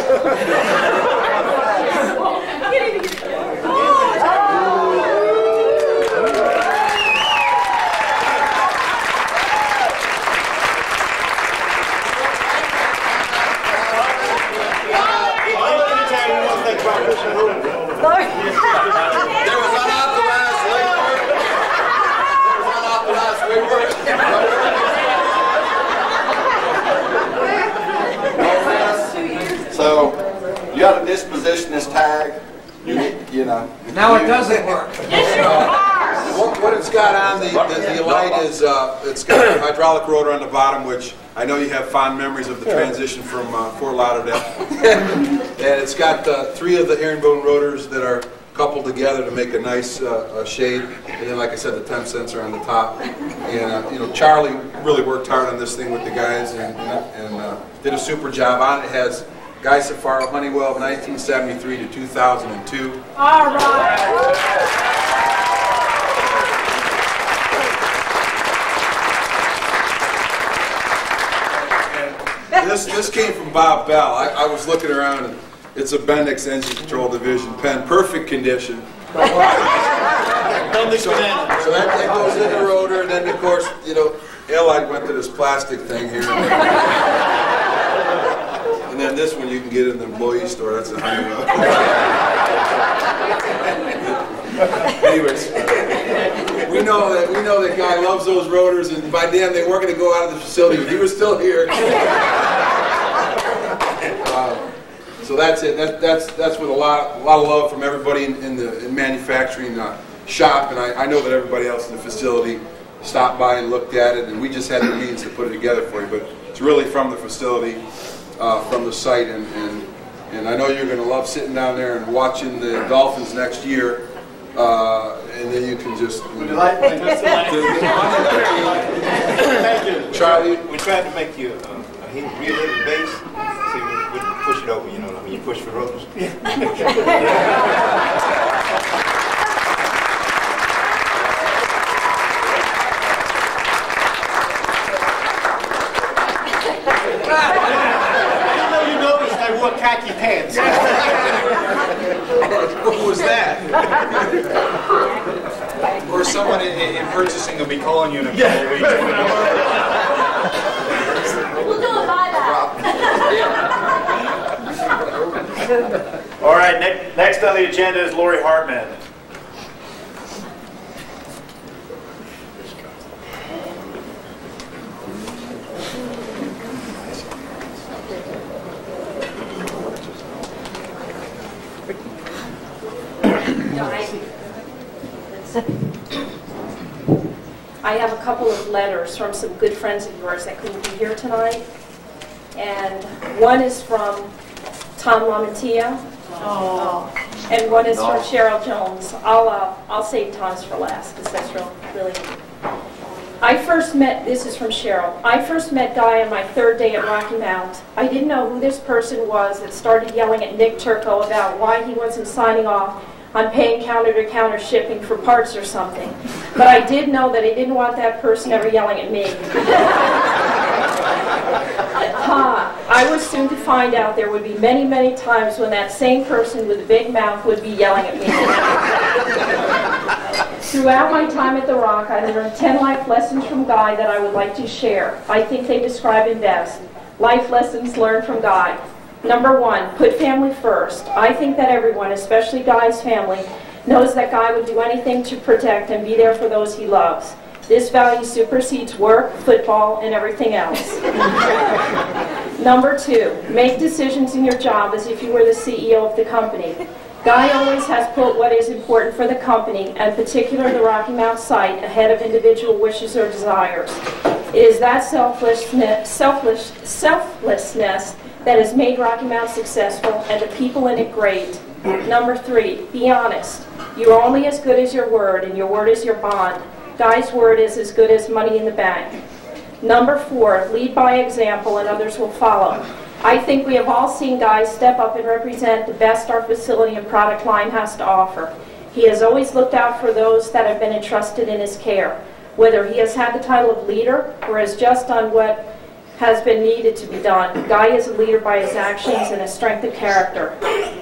So, you got to disposition this tag. You know. Now it doesn't work. It's your car. What it's got on the light is it's got a hydraulic rotor on the bottom, which I know you have fond memories of the transition from Fort Lauderdale. And it's got 3 of the herringbone rotors that are coupled together to make a nice shade. And then, like I said, the temp sensor on the top. And you know, Charlie really worked hard on this thing with the guys and did a super job on it. It has Guy Sulfaro Honeywell 1973 to 2002. All right. This came from Bob Bell. I was looking around, and it's a Bendix Engine Control Division pen, perfect condition. So that goes in the rotor, and then of course, you know, Allied went to this plastic thing here. And then this one you can get in the employee store. That's a Honeywell. Anyways, we know that guy loves those rotors, and by damn, they weren't going to go out of the facility. He was still here. So that's it. That's with a lot of love from everybody in the manufacturing shop, and I know that everybody else in the facility stopped by and looked at it, and we just had the means to put it together for you. But it's really from the facility, from the site, and I know you're going to love sitting down there and watching the Dolphins next year. And then you can just. Thank you, Charlie. We tried to make you a real little base, so we push it over. You know, I mean, you push the rotors. You noticed I wore khaki pants. What was that? Or someone in purchasing will be calling you in a couple of weeks. We'll do a buyback. All right, next on the agenda is Lori Hartman. I have a couple of letters from some good friends of yours that couldn't be here tonight. And one is from Tom Lamantia. And one is from Cheryl Jones. I'll save Tom's for last because that's really. This is from Cheryl. I first met Guy on my 3rd day at Rocky Mount. I didn't know who this person was that started yelling at Nick Turco about why he wasn't signing off on paying counter-to-counter shipping for parts or something. But I did know that I didn't want that person ever yelling at me. I was soon to find out there would be many, many times when that same person with a big mouth would be yelling at me. Throughout my time at The Rock, I learned 10 life lessons from Guy that I would like to share. I think they describe it best. Life lessons learned from Guy. Number 1, put family first. I think that everyone, especially Guy's family, knows that Guy would do anything to protect and be there for those he loves. This value supersedes work, football, and everything else. Number 2, make decisions in your job as if you were the CEO of the company. Guy always has put what is important for the company, and particularly the Rocky Mount site, ahead of individual wishes or desires. It is that selflessness that has made Rocky Mount successful and the people in it great. Number 3, be honest. You are only as good as your word, and your word is your bond. Guy's word is as good as money in the bank. Number 4, lead by example and others will follow. I think we have all seen Guy step up and represent the best our facility and product line has to offer. He has always looked out for those that have been entrusted in his care. Whether he has had the title of leader or has just done what has been needed to be done, Guy is a leader by his actions and his strength of character.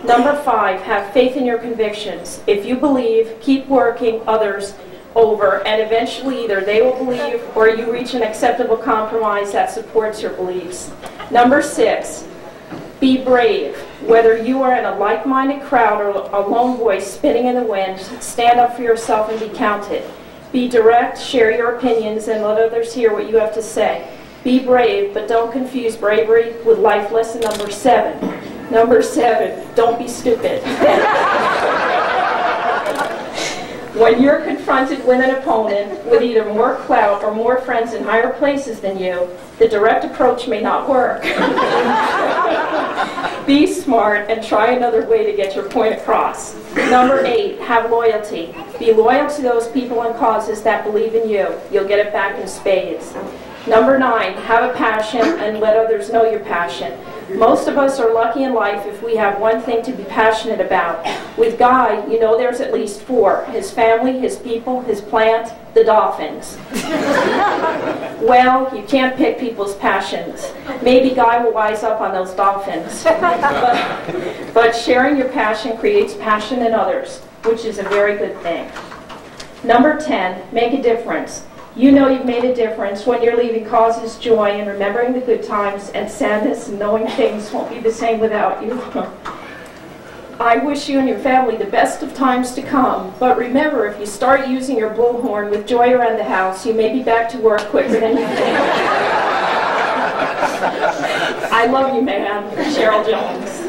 Number 5, have faith in your convictions. If you believe, keep working others over, and eventually either they will believe or you reach an acceptable compromise that supports your beliefs. Number 6, be brave. Whether you are in a like-minded crowd or a lone voice spinning in the wind, stand up for yourself and be counted. Be direct, share your opinions, and let others hear what you have to say. Be brave, but don't confuse bravery with life lesson number 7. Number 7, don't be stupid. When you're confronted with an opponent with either more clout or more friends in higher places than you, the direct approach may not work. Be smart and try another way to get your point across. Number 8, have loyalty. Be loyal to those people and causes that believe in you. You'll get it back in spades. Number 9, have a passion and let others know your passion. Most of us are lucky in life if we have one thing to be passionate about. With Guy, you know there's at least 4. His family, his people, his plant, the dolphins. Well, you can't pick people's passions. Maybe Guy will wise up on those dolphins. But sharing your passion creates passion in others, which is a very good thing. Number 10, make a difference. You know you've made a difference when you're leaving causes joy and remembering the good times and sadness and knowing things won't be the same without you. I wish you and your family the best of times to come, but remember, if you start using your blowhorn with joy around the house, you may be back to work quicker than you think. I love you, man. Cheryl Jones.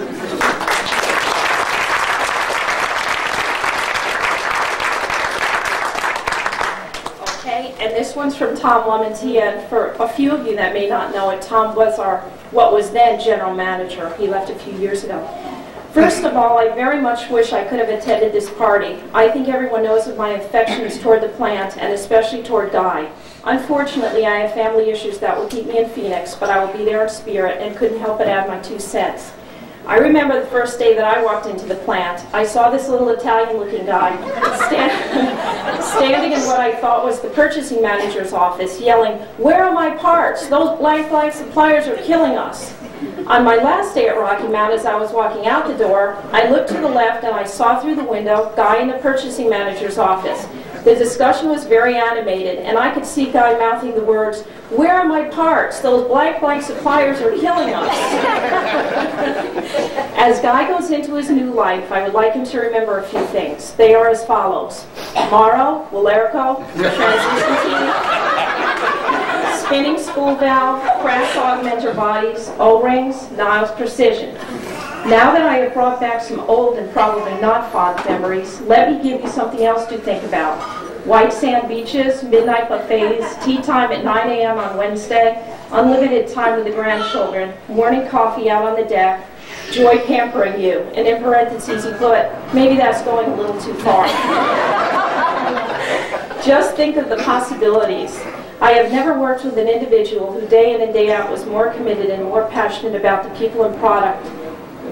And this one's from Tom Lemons. And for a few of you that may not know it, Tom was what was then general manager. He left a few years ago. First of all, I very much wish I could have attended this party. I think everyone knows of my affections toward the plant, and especially toward Guy. Unfortunately, I have family issues that will keep me in Phoenix, but I will be there in spirit and couldn't help but add my 2 cents. I remember the first day that I walked into the plant. I saw this little Italian-looking guy standing in what I thought was the purchasing manager's office, yelling, "Where are my parts? Those blank suppliers are killing us." On my last day at Rocky Mount, as I was walking out the door, I looked to the left and I saw through the window Guy in the purchasing manager's office. The discussion was very animated, and I could see Guy mouthing the words, "Where are my parts? Those blank suppliers are killing us." As Guy goes into his new life, I would like him to remember a few things. They are as follows: Morrow, Walerico, transition team, spinning spool valve, crash augmenter bodies, O-rings, Niles Precision. Now that I have brought back some old and probably not fond memories, let me give you something else to think about. White sand beaches, midnight buffets, tea time at 9 a.m. on Wednesday, unlimited time with the grandchildren, morning coffee out on the deck, joy pampering you, and in parentheses he put, maybe that's going a little too far. Just think of the possibilities. I have never worked with an individual who day in and day out was more committed and more passionate about the people and product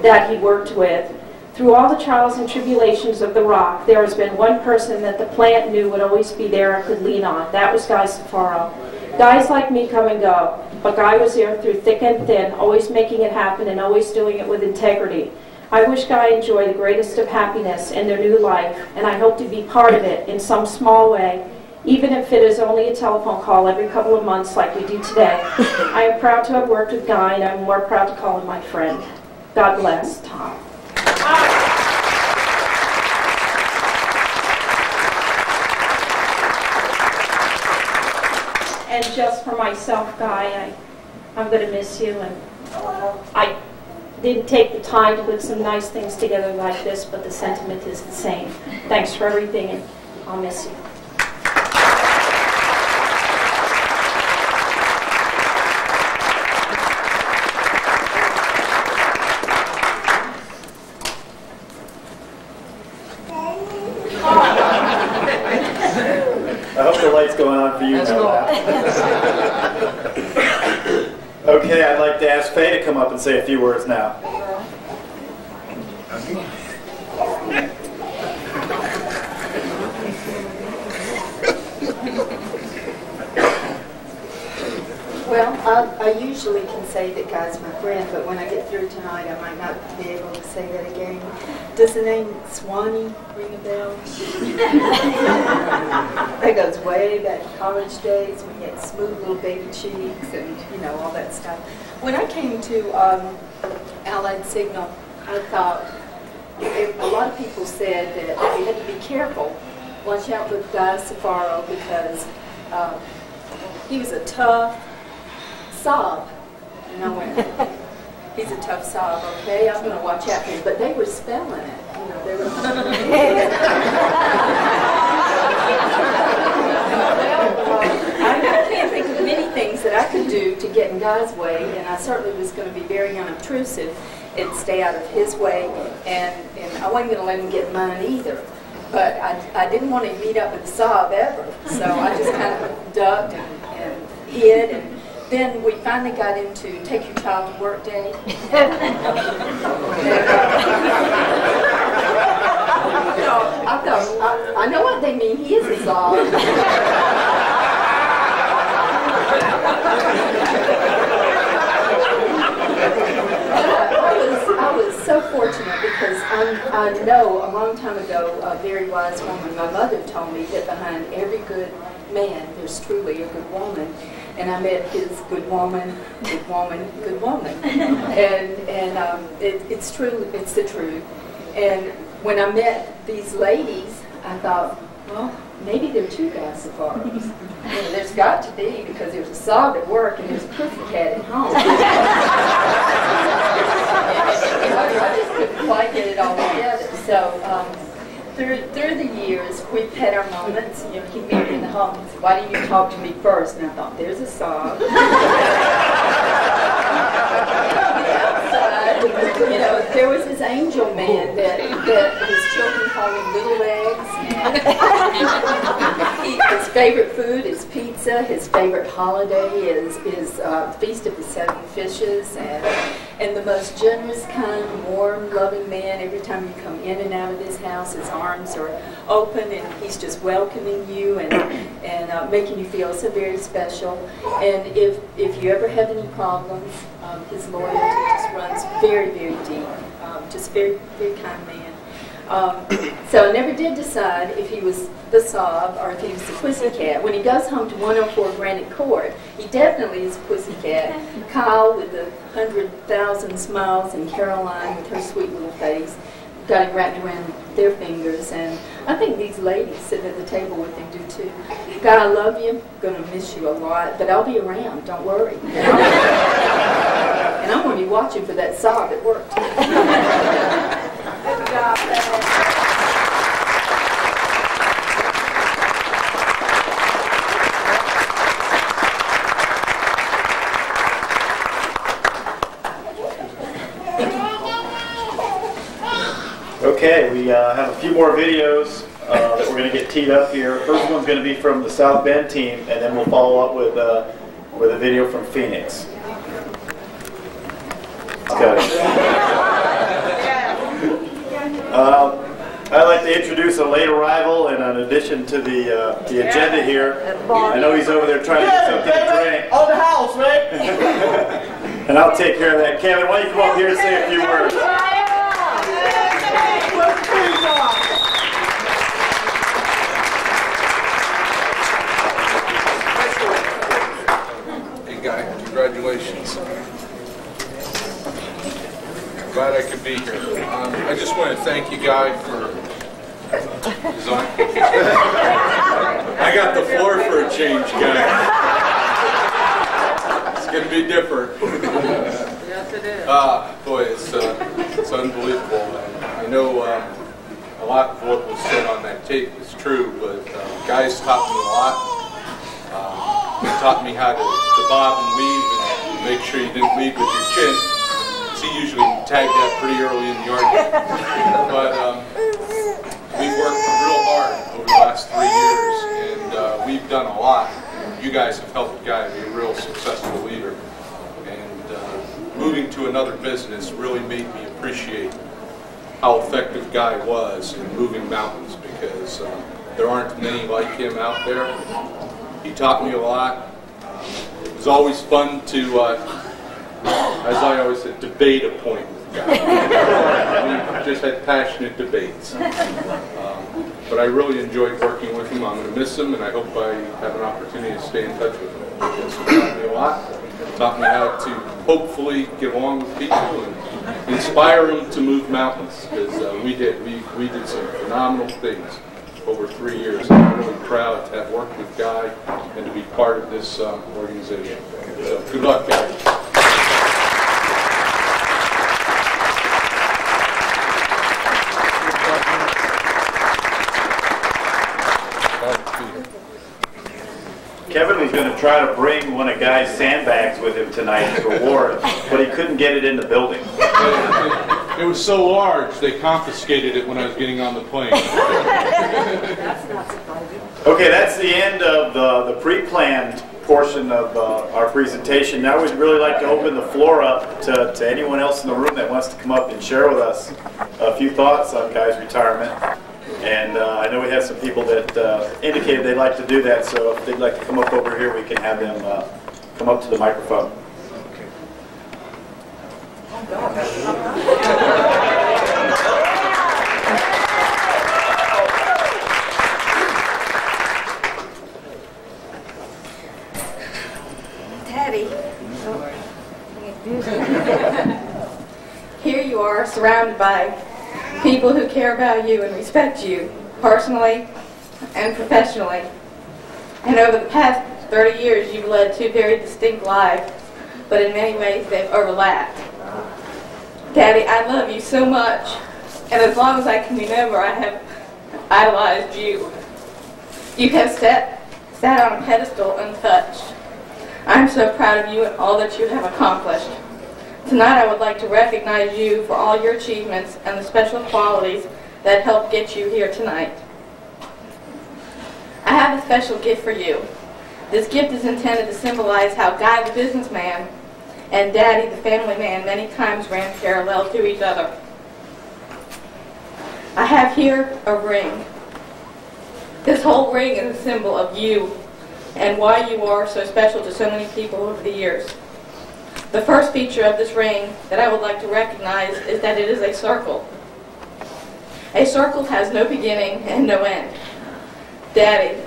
that he worked with. Through all the trials and tribulations of the rock, there has been one person that the plant knew would always be there and could lean on. That was Guy Sulfaro. Guys like me come and go, but Guy was there through thick and thin, always making it happen and always doing it with integrity. I wish Guy enjoyed the greatest of happiness in their new life, and I hope to be part of it in some small way, even if it is only a telephone call every couple of months like we do today. I am proud to have worked with Guy, and I'm more proud to call him my friend. God bless, Tom. And just for myself, Guy, I'm going to miss you. And I didn't take the time to put some nice things together like this, but the sentiment is the same. Thanks for everything, and I'll miss you. I hope the light's going on for you now. Okay, I'd like to ask Faye to come up and say a few words now. Well, I usually can say that Guy's my friend, but when I get through tonight, I might not be able to say that again. Does the name Swanee ring a bell? That goes way back to college days when you had smooth little baby cheeks and, you know, all that stuff. When I came to Allied Signal, I thought, a lot of people said that you had to be careful. Watch out with Guy Sulfaro because he was a tough sob. And I went, he's a tough sob, okay? I'm going to watch out for him. But they were spelling it. You know, they were Guy's way, and I certainly was going to be very unobtrusive and stay out of his way, and I wasn't going to let him get mine either. But I didn't want to meet up with the sob ever, so I just kind of ducked and hid, and then we finally got into take your child to work day. I thought, I know what they mean, he is a sob. I was so fortunate because I know a long time ago, a very wise woman, my mother told me that behind every good man, there's truly a good woman. And I met his good woman, good woman, good woman. It's true, it's the truth. And when I met these ladies, I thought, well, maybe there are two guys Sulfaros. There's got to be, because there's a sob at work and there's a pussycat at home. I just couldn't quite get it all together. So through the years, we've had our moments. You know, he'd meet me in the hall and say, why didn't you talk to me first? And I thought, there's a sob. You know, there was this angel man that his children call him Little Legs. His favorite food is pizza. His favorite holiday is Feast of the Seven Fishes. And the most generous, kind, warm, loving man. Every time you come in and out of this house, his arms are open and he's just welcoming you and making you feel so very special. And if you ever have any problems, his loyalty just runs very, very deep. Just very, very kind man. So I never did decide if he was the sob or if he was the pussycat. When he goes home to 104 Granite Court, he definitely is a pussycat. Kyle with the 100,000 smiles and Caroline with her sweet little face got him wrapped around their fingers. And I think these ladies sitting at the table with him do too. God, I love you. I'm going to miss you a lot, but I'll be around. Don't worry. And I'm going to be watching for that sob at work too. Good job. Okay, we have a few more videos that we're going to get teed up here. First one's going to be from the South Bend team, and then we'll follow up with a video from Phoenix. Let's go. I'd like to introduce a late arrival, and in addition to the agenda here, I know he's over there trying to get something to drink. On the house, right? And I'll take care of that. Kevin, why don't you come up here and say a few words? Hey guy, congratulations. Glad I could be here. I just want to thank you, Guy, for... I got the floor for a change, Guy. It's going to be different. Yes, it is. Boy, it's unbelievable. I know a lot of what was said on that tape is true, but Guy's taught me a lot. He taught me how to bob and weave and make sure you didn't lead with your chin. He usually tagged that pretty early in the argument. But we've worked real hard over the last 3 years, and we've done a lot. You guys have helped Guy be a real successful leader. And moving to another business really made me appreciate how effective Guy was in moving mountains, because there aren't many like him out there. He taught me a lot. It was always fun to, as I always said, debate a point with Guy. We just had passionate debates. But I really enjoyed working with him. I'm going to miss him, and I hope I have an opportunity to stay in touch with him. He taught me a lot. Taught me how to hopefully get along with people and inspire them to move mountains, because we did. We did some phenomenal things over 3 years. And I'm really proud to have worked with Guy and to be part of this organization. So good luck, guys. Kevin was going to try to bring one of Guy's sandbags with him tonight as a reward, but he couldn't get it in the building. It was so large, they confiscated it when I was getting on the plane. That's not surprising. Okay, that's the end of the pre-planned portion of our presentation. Now we'd really like to open the floor up to anyone else in the room that wants to come up and share with us a few thoughts on Guy's retirement. And I know we have some people that indicated they'd like to do that, so if they'd like to come up over here, we can have them come up to the microphone. Daddy. Here you are, surrounded by people who care about you and respect you, personally and professionally. And over the past 30 years, you've led two very distinct lives, but in many ways they've overlapped. Daddy, I love you so much, and as long as I can remember, I have idolized you. You have sat on a pedestal untouched. I'm so proud of you and all that you have accomplished. Tonight I would like to recognize you for all your achievements and the special qualities that helped get you here tonight. I have a special gift for you. This gift is intended to symbolize how Guy the businessman and Daddy the family man many times ran parallel to each other. I have here a ring. This whole ring is a symbol of you and why you are so special to so many people over the years. The first feature of this ring that I would like to recognize is that it is a circle. A circle has no beginning and no end. Daddy,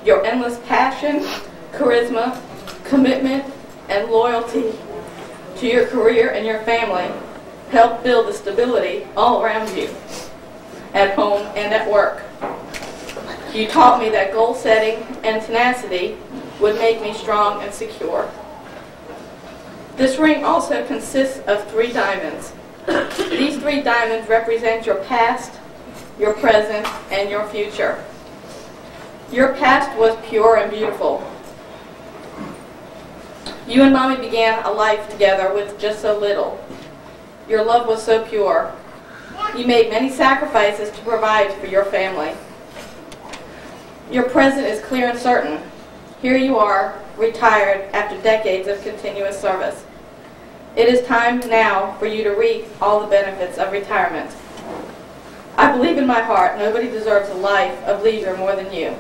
your endless passion, charisma, commitment, and loyalty to your career and your family helped build the stability all around you, at home and at work. You taught me that goal setting and tenacity would make me strong and secure. This ring also consists of 3 diamonds. These 3 diamonds represent your past, your present, and your future. Your past was pure and beautiful. You and Mommy began a life together with just so little. Your love was so pure. You made many sacrifices to provide for your family. Your present is clear and certain. Here you are, retired after decades of continuous service. It is time now for you to reap all the benefits of retirement. I believe in my heart nobody deserves a life of leisure more than you.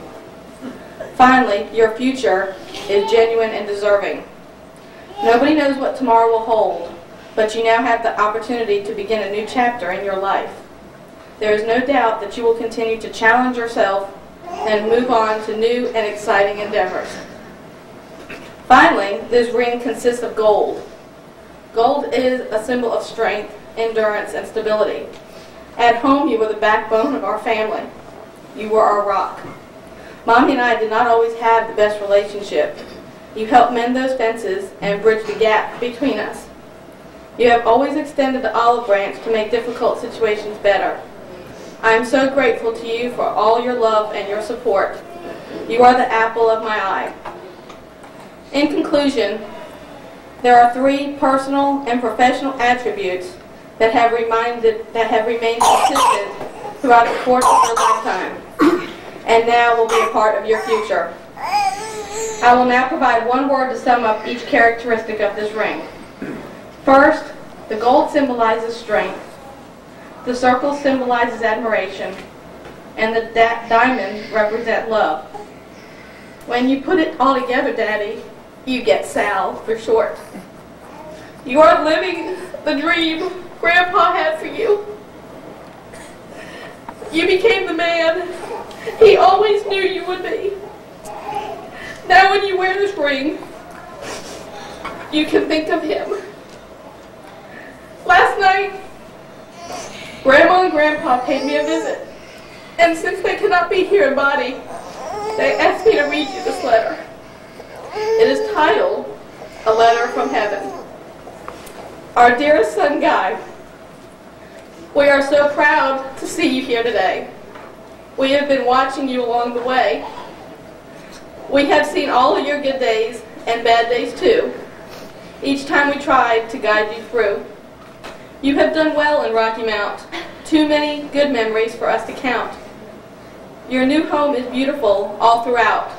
Finally, your future is genuine and deserving. Nobody knows what tomorrow will hold, but you now have the opportunity to begin a new chapter in your life. There is no doubt that you will continue to challenge yourself and move on to new and exciting endeavors. Finally, this ring consists of gold. Gold is a symbol of strength, endurance, and stability. At home, you were the backbone of our family. You were our rock. Mommy and I did not always have the best relationship. You helped mend those fences and bridge the gap between us. You have always extended the olive branch to make difficult situations better. I am so grateful to you for all your love and your support. You are the apple of my eye. In conclusion, there are 3 personal and professional attributes that have remained consistent throughout the course of your lifetime, and now will be a part of your future. I will now provide one word to sum up each characteristic of this ring. First, the gold symbolizes strength, the circle symbolizes admiration, and the diamonds represent love. When you put it all together, Daddy, you get Sal for short. You are living the dream Grandpa had for you. You became the man he always knew you would be. Now when you wear this ring, you can think of him. Last night, Grandma and Grandpa paid me a visit, and since they cannot be here in body, they asked me to read you this letter. It is titled, A Letter from Heaven. Our dearest son, Guy, we are so proud to see you here today. We have been watching you along the way. We have seen all of your good days and bad days too. Each time we tried to guide you through. You have done well in Rocky Mount. Too many good memories for us to count. Your new home is beautiful all throughout.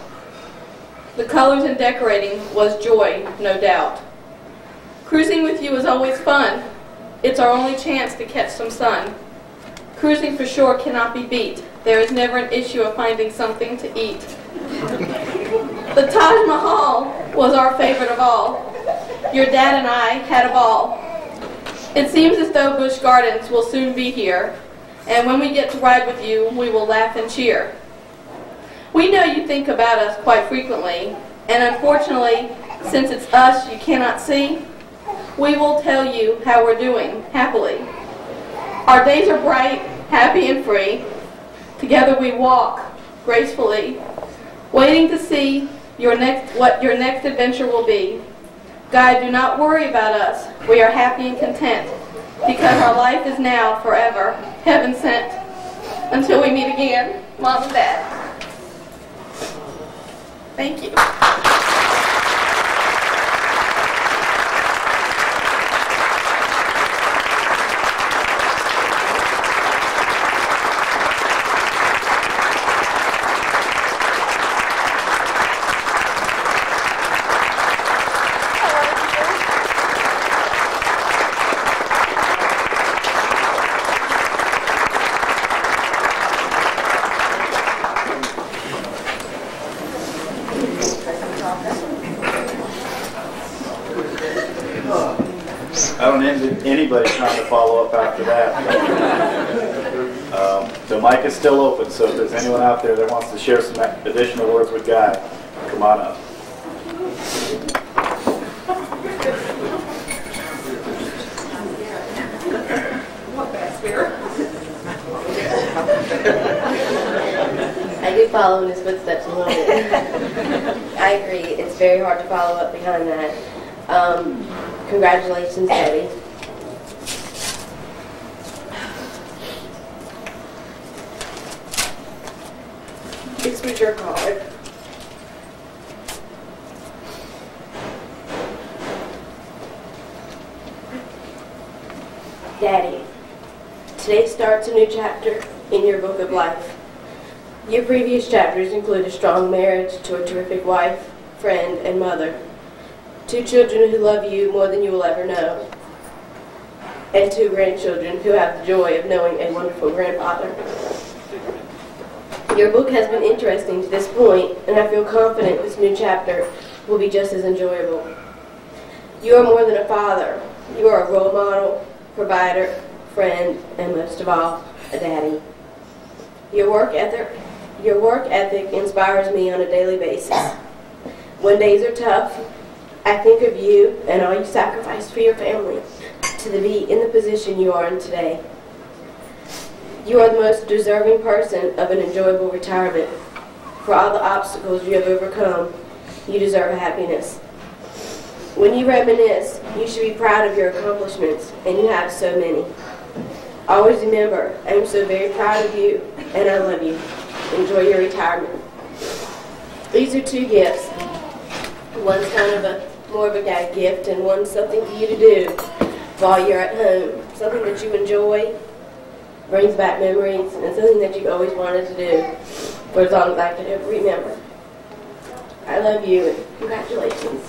The colors and decorating was joy, no doubt. Cruising with you is always fun. It's our only chance to catch some sun. Cruising for sure cannot be beat. There is never an issue of finding something to eat. The Taj Mahal was our favorite of all. Your dad and I had a ball. It seems as though Busch Gardens will soon be here, and when we get to ride with you, we will laugh and cheer. We know you think about us quite frequently, and unfortunately, since it's us you cannot see, we will tell you how we're doing, happily. Our days are bright, happy and free. Together we walk, gracefully, waiting to see what your next adventure will be. God, do not worry about us. We are happy and content, because our life is now forever, heaven sent. Until we meet again, Mom and Dad. Thank you. I don't envy anybody trying to follow up after that. The mic is still open, so if there's anyone out there that wants to share some additional words with Guy, come on up. I do follow in his footsteps a little bit. I agree. It's very hard to follow up behind that. Congratulations, Daddy. This was your card. Daddy, today starts a new chapter in your book of life. Your previous chapters include a strong marriage to a terrific wife, friend, and mother. 2 children who love you more than you will ever know. And 2 grandchildren who have the joy of knowing a wonderful grandfather. Your book has been interesting to this point, and I feel confident this new chapter will be just as enjoyable. You are more than a father. You are a role model, provider, friend, and most of all, a daddy. Your work ethic inspires me on a daily basis. When days are tough, I think of you and all you sacrificed for your family to be in the position you are in today. You are the most deserving person of an enjoyable retirement. For all the obstacles you have overcome, you deserve happiness. When you reminisce, you should be proud of your accomplishments, and you have so many. Always remember, I am so very proud of you, and I love you. Enjoy your retirement. These are 2 gifts. One's kind of more of a gag gift, and one's something for you to do while you're at home. Something that you enjoy, brings back memories, and something that you've always wanted to do for as long as I can ever remember. I love you, and congratulations.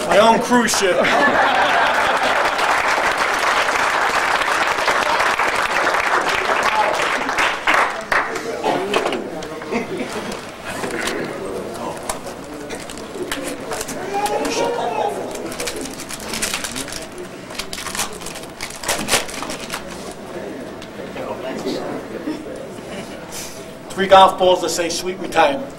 My own cruise ship. 3 golf balls that say sweet retirement.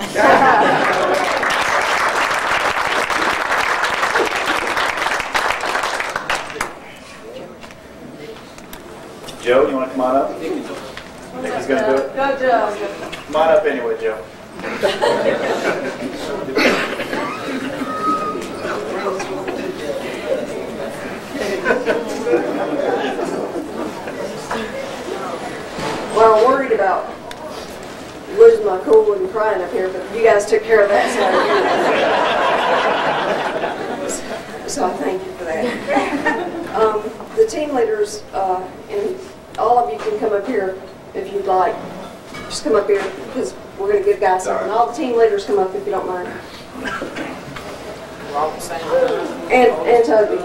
Joe, you want to come on up? Think he's going to do it? Good job. Come on up anyway, Joe. Well, I'm worried about losing my cool and crying up here, but you guys took care of that side. So I thank you for that. The team leaders, and all of you can come up here if you'd like. Just come up here because we're going to give guys something. All the team leaders come up if you don't mind. And Toby.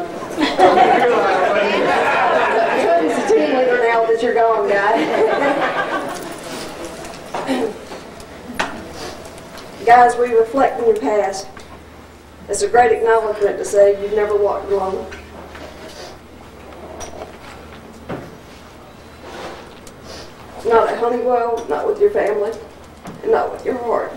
Toby's the team leader now that you're gone, guy. Guys, we reflect on your past. It's a great acknowledgement to say you've never walked alone. Not at Honeywell, not with your family, and not with your heart.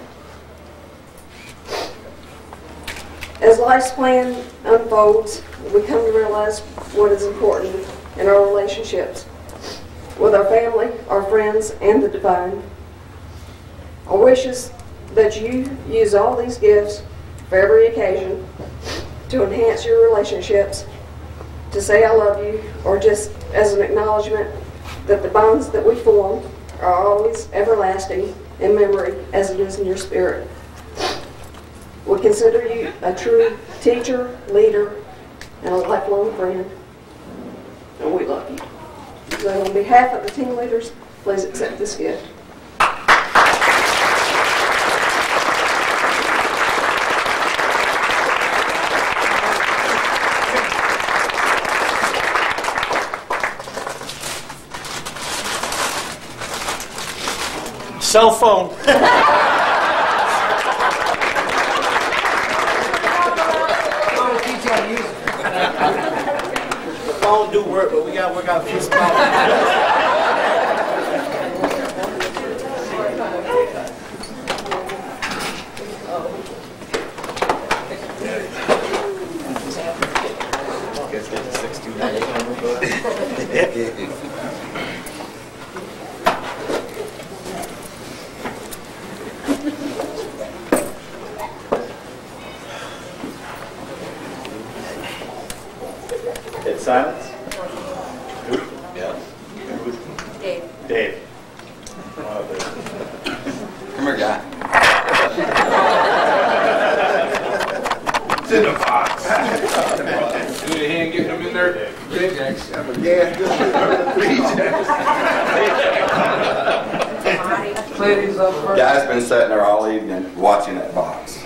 As life's plan unfolds, we come to realize what is important in our relationships with our family, our friends, and the divine. Our wish is that you use all these gifts for every occasion to enhance your relationships, to say I love you, or just as an acknowledgement that the bonds that we form are always everlasting in memory as it is in your spirit. We consider you a true teacher, leader, and a lifelong friend, and we love you. So on behalf of the team leaders, please accept this gift. Cell phone. The phone do work, but we got to work out a few spots. It's silence. Yeah. Dave. Dave. Come here, guy. It's in the box. Do your hand getting them in there? Rejects. Yeah. Ladies up first. Guy's been sitting there all evening watching that box.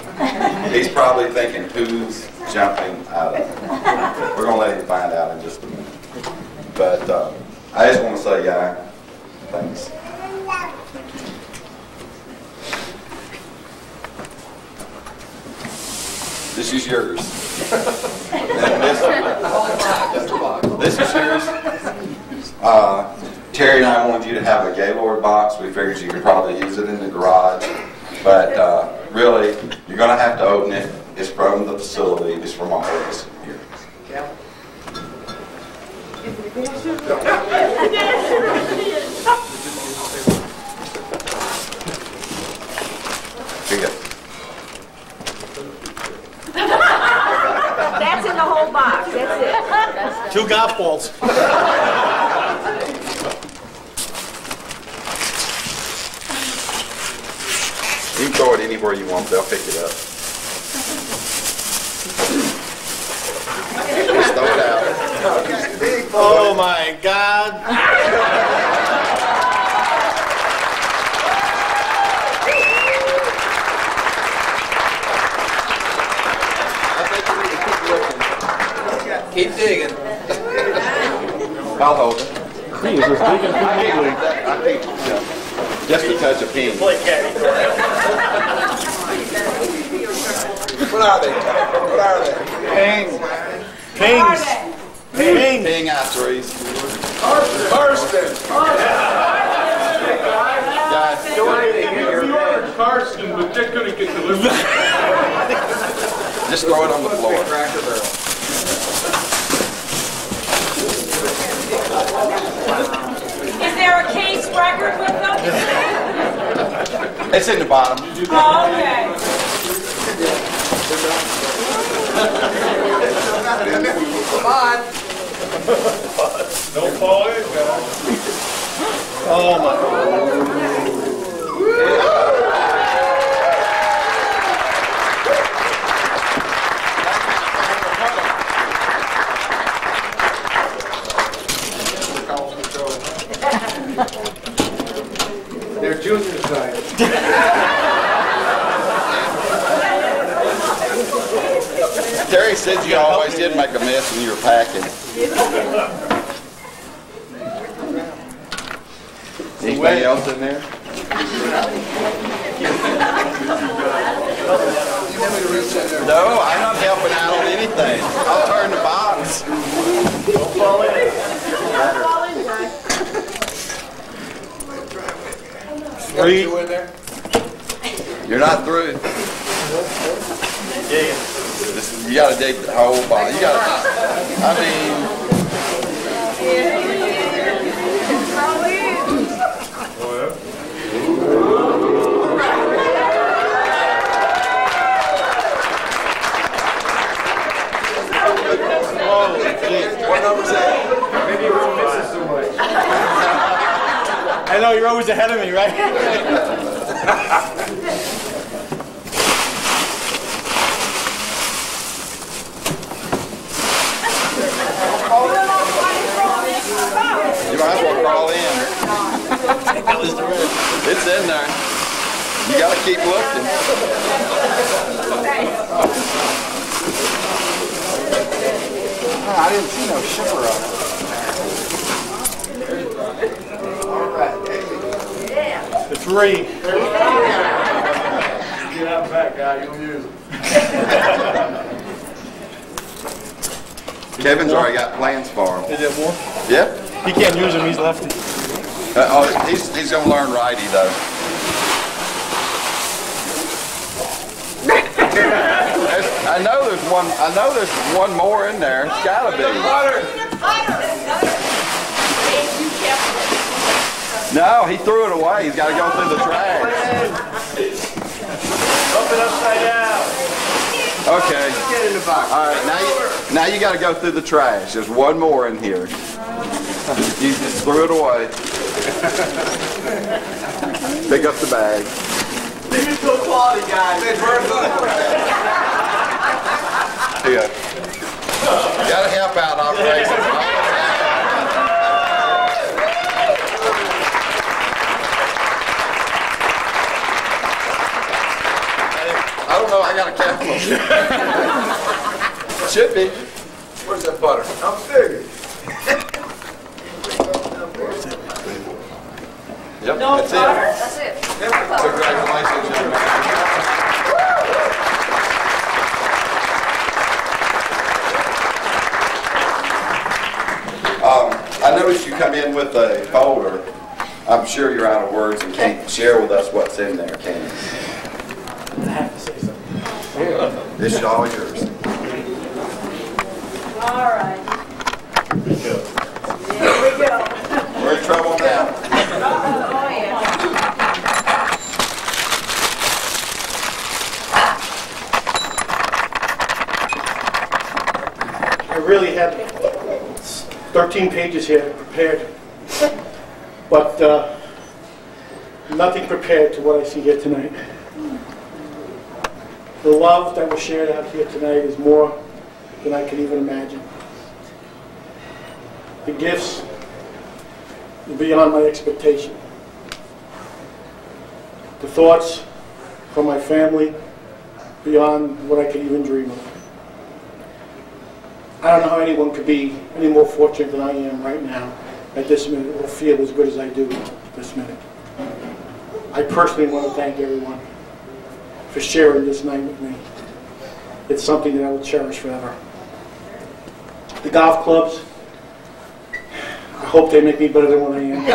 He's probably thinking, who's jumping out of it? We're going to let him find out in just a minute. But I just want to say, Guy, thanks. This is yours. This is yours. Terry and I wanted you to have a Gaylord box. We figured you could probably use it in the garage. But really, you're going to have to open it. It's from the facility. It's from all of us here. Here you go. That's in the whole box. That's it. 2 golf balls. You can throw it anywhere you want. They'll pick it up. Just throw it out. Oh my God. Keep digging. I'll hold it. He is just digging I think just a touch of pink. Play caddy. What are they? What are they? Kings. Ping out threes. Hurston. Guys, question, but they're going to get delivered. Just throw it on the floor. Is there a case record with them? It's in the bottom. Oh, okay. Come on. Don't fall in, guys. Oh my God. They're junior size. Terry said you always did make a mess when you were packing. Anything else in there? No, I'm not helping out on anything. I'll turn the box. Don't fall in. Don't fall in, guys. Three. You're not through. Yeah. You gotta dig the whole body. You gotta, I mean. What number's that? Maybe you won't miss it so much. I know, you're always ahead of me, right? You might as well crawl in. It's in there. You gotta keep looking. Oh, I didn't see no shipper on it. All right. The three. Get out back, guy. You don't use them. Kevin's already got plans for him. Is there more? Yep. He can't use them, he's lefty. He's gonna learn righty though. I know there's one more in there. It's gotta be. No, he threw it away. He's got to go through the trash. Dump it upside down. Okay. Get in the box. All right. Now you got to go through the trash. There's one more in here. You just threw it away. Pick up the bag. Leave it to a quality guy. Here you go. You got to help out operations. I don't know, I got a camera. Should be. Where's that butter? I'm figuring. Yep, No that's butter? it. That's it. Congratulations, young man. I noticed you come in with a folder. I'm sure you're out of words and can't share with us what's in there, can you? I have to say something. This is all yours. All right. Here we go. We're in trouble now. Oh, yeah. I really had 13 pages here prepared, but nothing prepared to what I see here tonight. The love that was shared out here tonight is more than I can even imagine. The gifts are beyond my expectation. The thoughts from my family beyond what I could even dream of. I don't know how anyone could be any more fortunate than I am right now at this minute, or feel as good as I do this minute. I personally want to thank everyone for sharing this night with me. It's something that I will cherish forever. The golf clubs, I hope they make me better than what I am.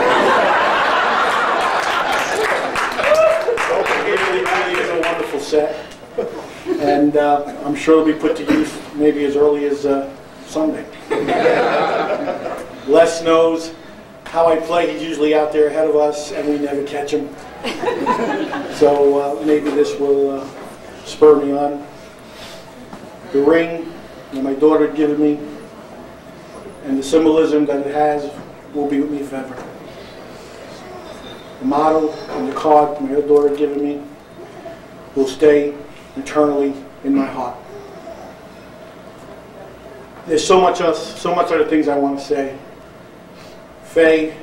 set, and I'm sure it'll be put to use maybe as early as Sunday. Les knows how I play. He's usually out there ahead of us, and we never catch him. So maybe this will spur me on. The ring that my daughter had given me, and the symbolism that it has, will be with me forever. The motto and the card my other daughter had given me will stay eternally in my heart. There's so much other things I want to say. Faye,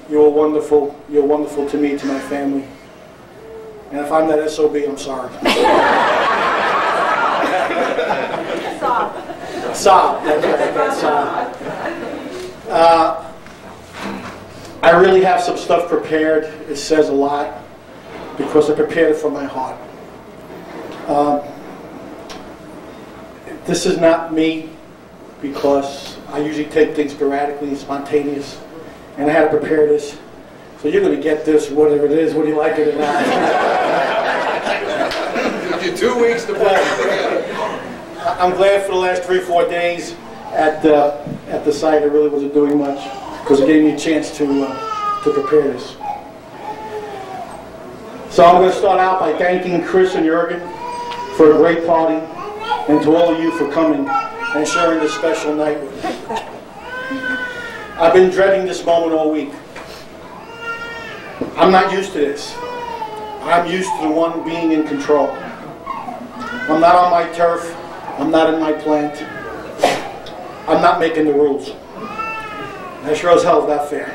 you're wonderful. You're wonderful to me, to my family. And if I'm that SOB, I'm sorry. Sob. That's Sob. I really have some stuff prepared. It says a lot because I prepared it from my heart. This is not me because I usually take things sporadically and spontaneous, and I had to prepare this. So you're going to get this, whatever it is, whether you like it or not. Give you 2 weeks to put it together. I'm glad for the last 3 or 4 days at the site I really wasn't doing much because it gave me a chance to prepare this. So I'm going to start out by thanking Chris and Jurgen for a great party, and to all of you for coming and sharing this special night with me. I've been dreading this moment all week. I'm not used to this. I'm used to the one being in control. I'm not on my turf. I'm not in my plant. I'm not making the rules. That sure as hell is not fair.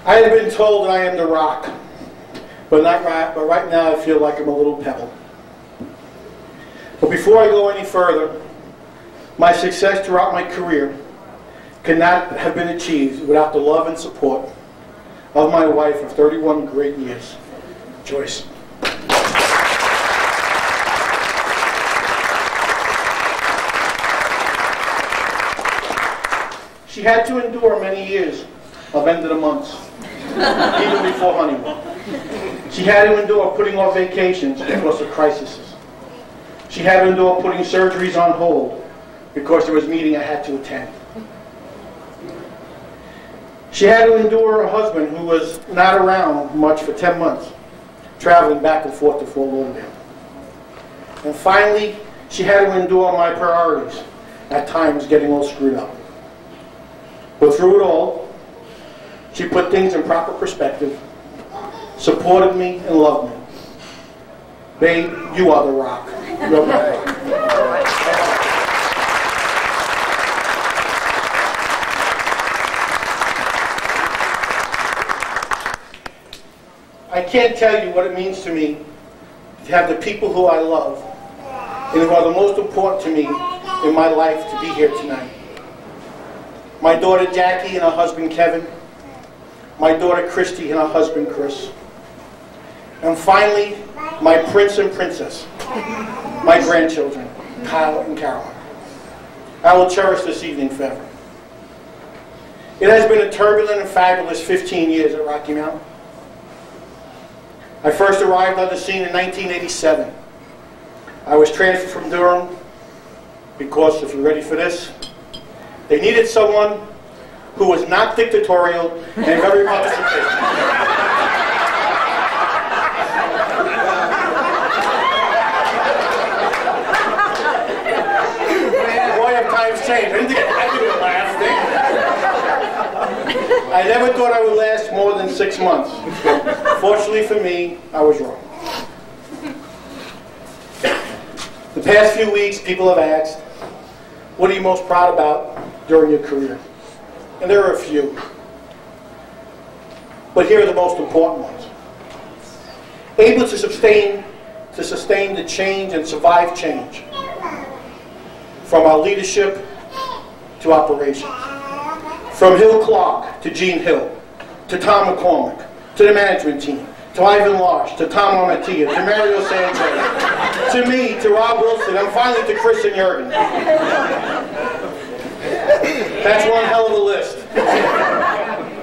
I have been told that I am the rock, but right now I feel like I'm a little pebble. But before I go any further, my success throughout my career cannot have been achieved without the love and support of my wife of 31 great years, Joyce. She had to endure many years of end of the months, even before honeymoon. She had to endure putting off vacations because of crises. She had to endure putting surgeries on hold because there was a meeting I had to attend. She had to endure a husband who was not around much for 10 months, traveling back and forth to Fort Lauderdale. And finally, she had to endure my priorities, at times getting all screwed up. But through it all, she put things in proper perspective, supported me, and loved me. Babe, you are the rock. You're right. I can't tell you what it means to me to have the people who I love and who are the most important to me in my life to be here tonight. My daughter Jackie and her husband Kevin, my daughter Christy and her husband Chris, and finally my prince and princess, my grandchildren, Kyle and Caroline. I will cherish this evening forever. It has been a turbulent and fabulous 15 years at Rocky Mountain. I first arrived on the scene in 1987. I was transferred from Durham because, if you're ready for this, they needed someone who was not dictatorial and very participating. Boy, have times changed. I didn't laugh. I never thought I would last more than 6 months. Fortunately for me, I was wrong. The past few weeks, people have asked, what are you most proud about during your career? And there are a few. But here are the most important ones. Able to sustain the change and survive change. From our leadership to operations. From Hill Clark to Gene Hill, to Tom McCormick, to the management team, to Ivan Larsh, to Tom Armatia, to Mario Sanchez, to me, to Rob Wilson, and finally to Chris and Jurgen. That's one hell of a list.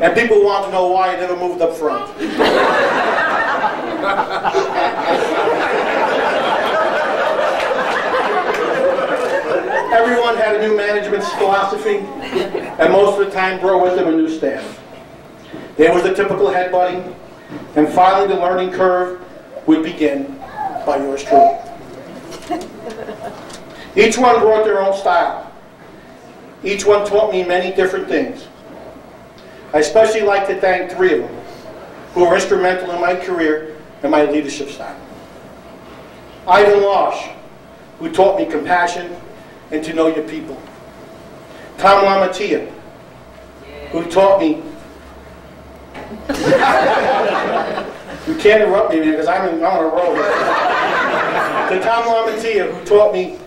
And people want to know why I never moved up front. Everyone had a new management philosophy, and most of the time brought with them a new staff. There was the typical headbutting, and finally the learning curve would begin by yours truly. Each one brought their own style. Each one taught me many different things. I especially like to thank 3 of them who were instrumental in my career and my leadership style. Ivan Losh, who taught me compassion and to know your people. Tom Lamatia, who taught me... You can't interrupt me, man, because I'm on a roll here. To Tom Lamatia, who taught me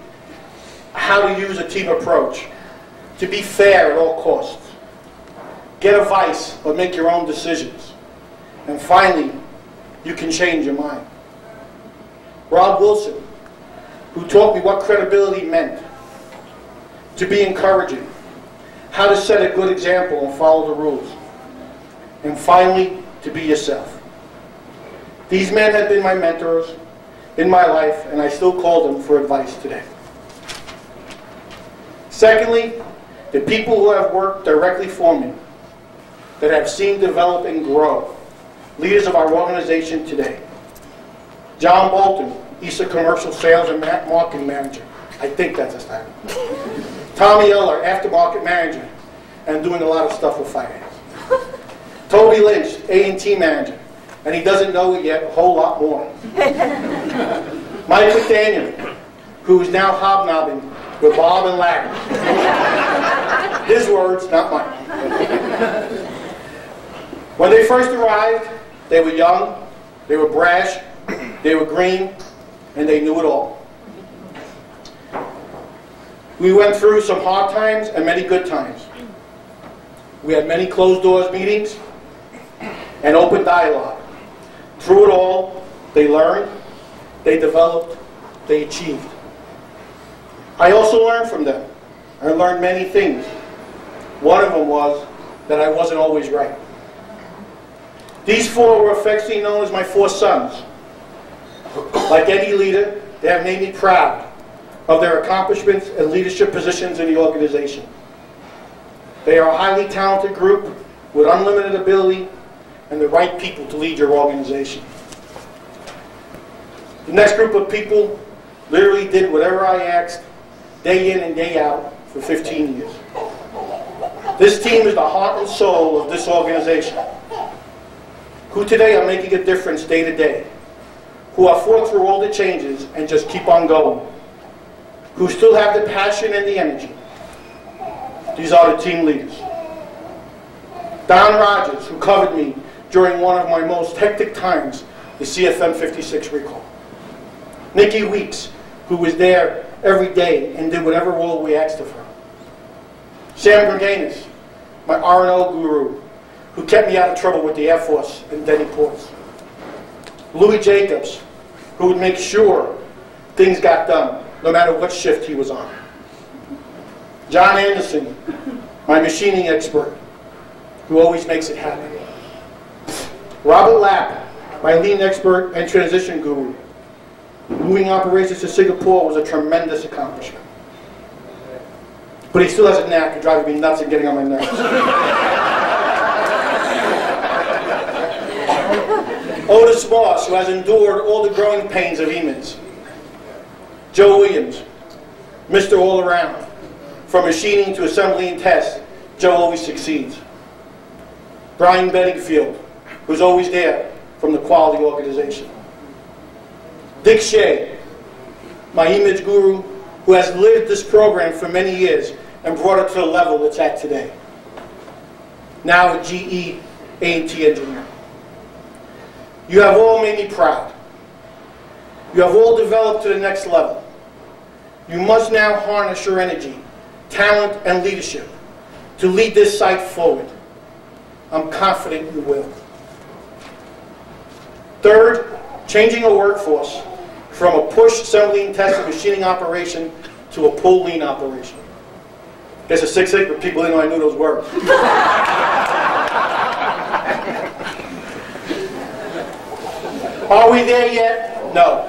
how to use a team approach, to be fair at all costs, get advice, but make your own decisions. And finally, you can change your mind. Rob Wilson, who taught me what credibility meant, to be encouraging, how to set a good example and follow the rules, and finally, to be yourself. These men have been my mentors in my life, and I still call them for advice today. Secondly, the people who have worked directly for me, that have seen develop and grow, leaders of our organization today. John Bolton, Easter Commercial Sales and Marketing Manager. I think that's his title. Tommy Eller, Aftermarket Manager, and doing a lot of stuff with finance. Toby Lynch, A&T Manager, and he doesn't know it yet, a whole lot more. Mike McDaniel, who is now hobnobbing with Bob and Larry. His words, not mine. When they first arrived, they were young, they were brash, they were green, and they knew it all. We went through some hard times and many good times. We had many closed doors meetings and open dialogue. Through it all, they learned, they developed, they achieved. I also learned from them. I learned many things. One of them was that I wasn't always right. These 4 were affectionately known as my 4 sons. Like any leader, they have made me proud of their accomplishments and leadership positions in the organization. They are a highly talented group with unlimited ability and the right people to lead your organization. The next group of people literally did whatever I asked, day in and day out, for 15 years. This team is the heart and soul of this organization, who today are making a difference day to day, who have fought through all the changes and just keep on going, who still have the passion and the energy. These are the team leaders. Don Rogers, who covered me during one of my most hectic times, the CFM 56 recall. Nikki Weeks, who was there every day and did whatever role we asked of her. Sam Greganis, my R&O guru, who kept me out of trouble with the Air Force in Denny Ports. Louis Jacobs, who would make sure things got done, no matter what shift he was on. John Anderson, my machining expert, who always makes it happen. Robert Lapp, my lean expert and transition guru. Moving operations to Singapore was a tremendous accomplishment. But he still has a knack of driving me nuts and getting on my nerves. Otis Moss, who has endured all the growing pains of EMINS. Joe Williams, Mr. All Around. From machining to assembly and test, Joe always succeeds. Brian Bedingfield, who's always there from the quality organization. Dick Shea, my image guru, who has lived this program for many years and brought it to the level it's at today. Now a GE A&T engineer. You have all made me proud. You have all developed to the next level. You must now harness your energy, talent, and leadership to lead this site forward. I'm confident you will. Third, changing a workforce from a push, assembly, and test and machining operation to a pull lean operation. There's a 6 Sigma people didn't know I knew those words. Are we there yet? No.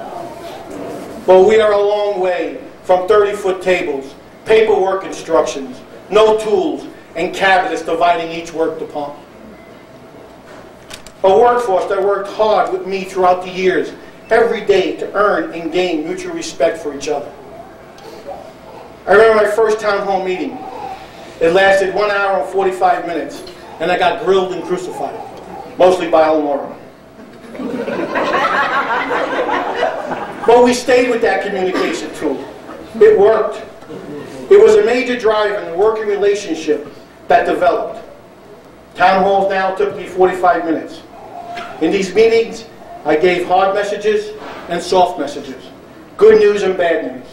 But we are a long way from 30-foot tables, paperwork instructions, no tools, and cabinets dividing each work department. A workforce that worked hard with me throughout the years, every day, to earn and gain mutual respect for each other. I remember my first town hall meeting. It lasted 1 hour and 45 minutes, and I got grilled and crucified, mostly by Elmora. But we stayed with that communication tool. It worked. It was a major driver in the working relationship that developed. Town halls now took me 45 minutes. In these meetings, I gave hard messages and soft messages, good news and bad news.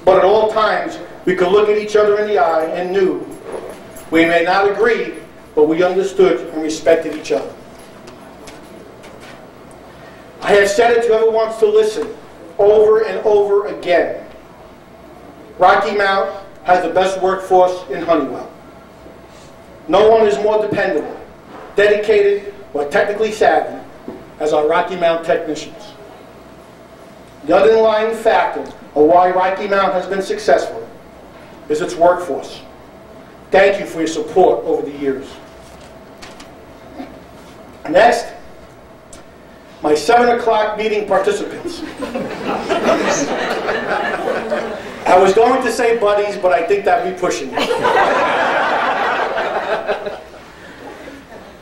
But at all times, we could look at each other in the eye and knew we may not agree, but we understood and respected each other. I have said it to whoever wants to listen over and over again. Rocky Mount has the best workforce in Honeywell. No one is more dependable, dedicated, or technically savvy as our Rocky Mount technicians. The underlying factor of why Rocky Mount has been successful is its workforce. Thank you for your support over the years. Next, my 7 o'clock meeting participants. I was going to say buddies, but I think that'd be pushing it.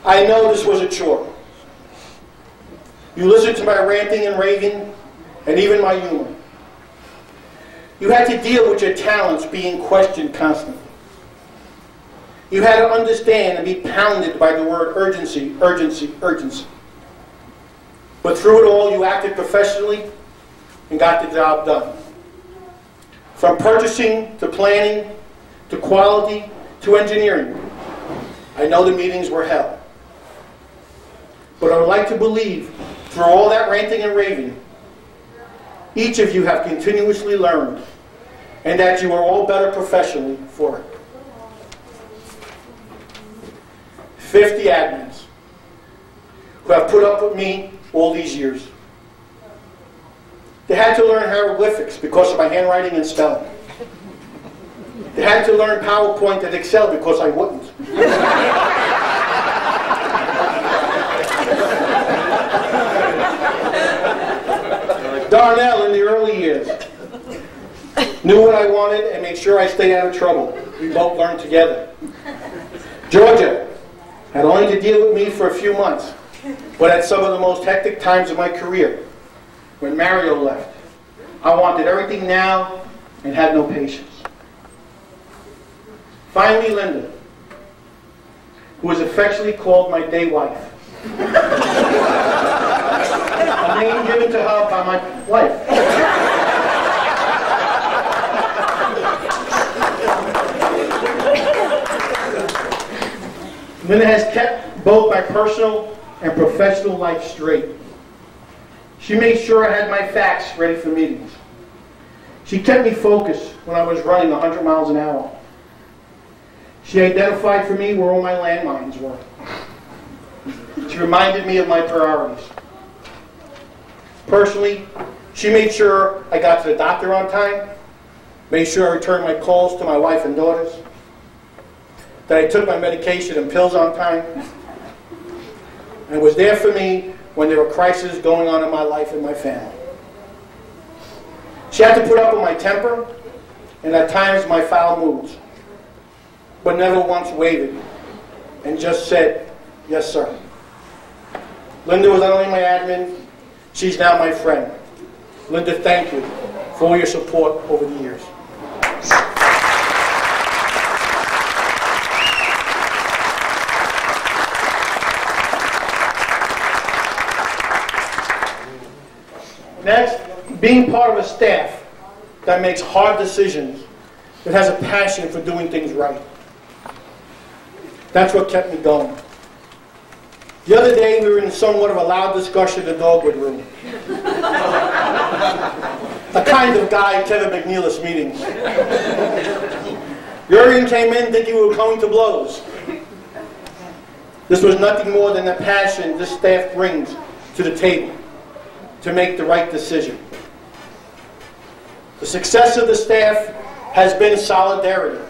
I know this was a chore. You listened to my ranting and raving, and even my humor. You had to deal with your talents being questioned constantly. You had to understand and be pounded by the word urgency, urgency, urgency. But through it all, you acted professionally and got the job done. From purchasing, to planning, to quality, to engineering. I know the meetings were hell. But I would like to believe, through all that ranting and raving, each of you have continuously learned, and that you are all better professionally for it. 50 admins who have put up with me all these years. They had to learn hieroglyphics because of my handwriting and spelling. They had to learn PowerPoint and Excel because I wouldn't. Darnell, in the early years, knew what I wanted and made sure I stayed out of trouble. We both learned together. Georgia had only to deal with me for a few months, but at some of the most hectic times of my career, when Mario left, I wanted everything now and had no patience. Finally, Linda, who was affectionately called my day wife. A name given to her by my wife. Linda has kept both my personal and professional life straight. She made sure I had my facts ready for meetings. She kept me focused when I was running 100 miles an hour. She identified for me where all my landmines were. She reminded me of my priorities. Personally, she made sure I got to the doctor on time, made sure I returned my calls to my wife and daughters, that I took my medication and pills on time, and was there for me when there were crises going on in my life and my family. She had to put up with my temper and at times my foul moods, but never once wavered and just said, yes, sir. Linda was not only my admin, she's now my friend. Linda, thank you for all your support over the years. Next, being part of a staff that makes hard decisions, that has a passion for doing things right. That's what kept me going. The other day, we were in somewhat of a loud discussion in the dogwood room. A kind of Guy Kevin McNeilis meeting. Jurgen came in thinking we were going to blows. This was nothing more than the passion this staff brings to the table. to make the right decision. The success of the staff has been solidarity.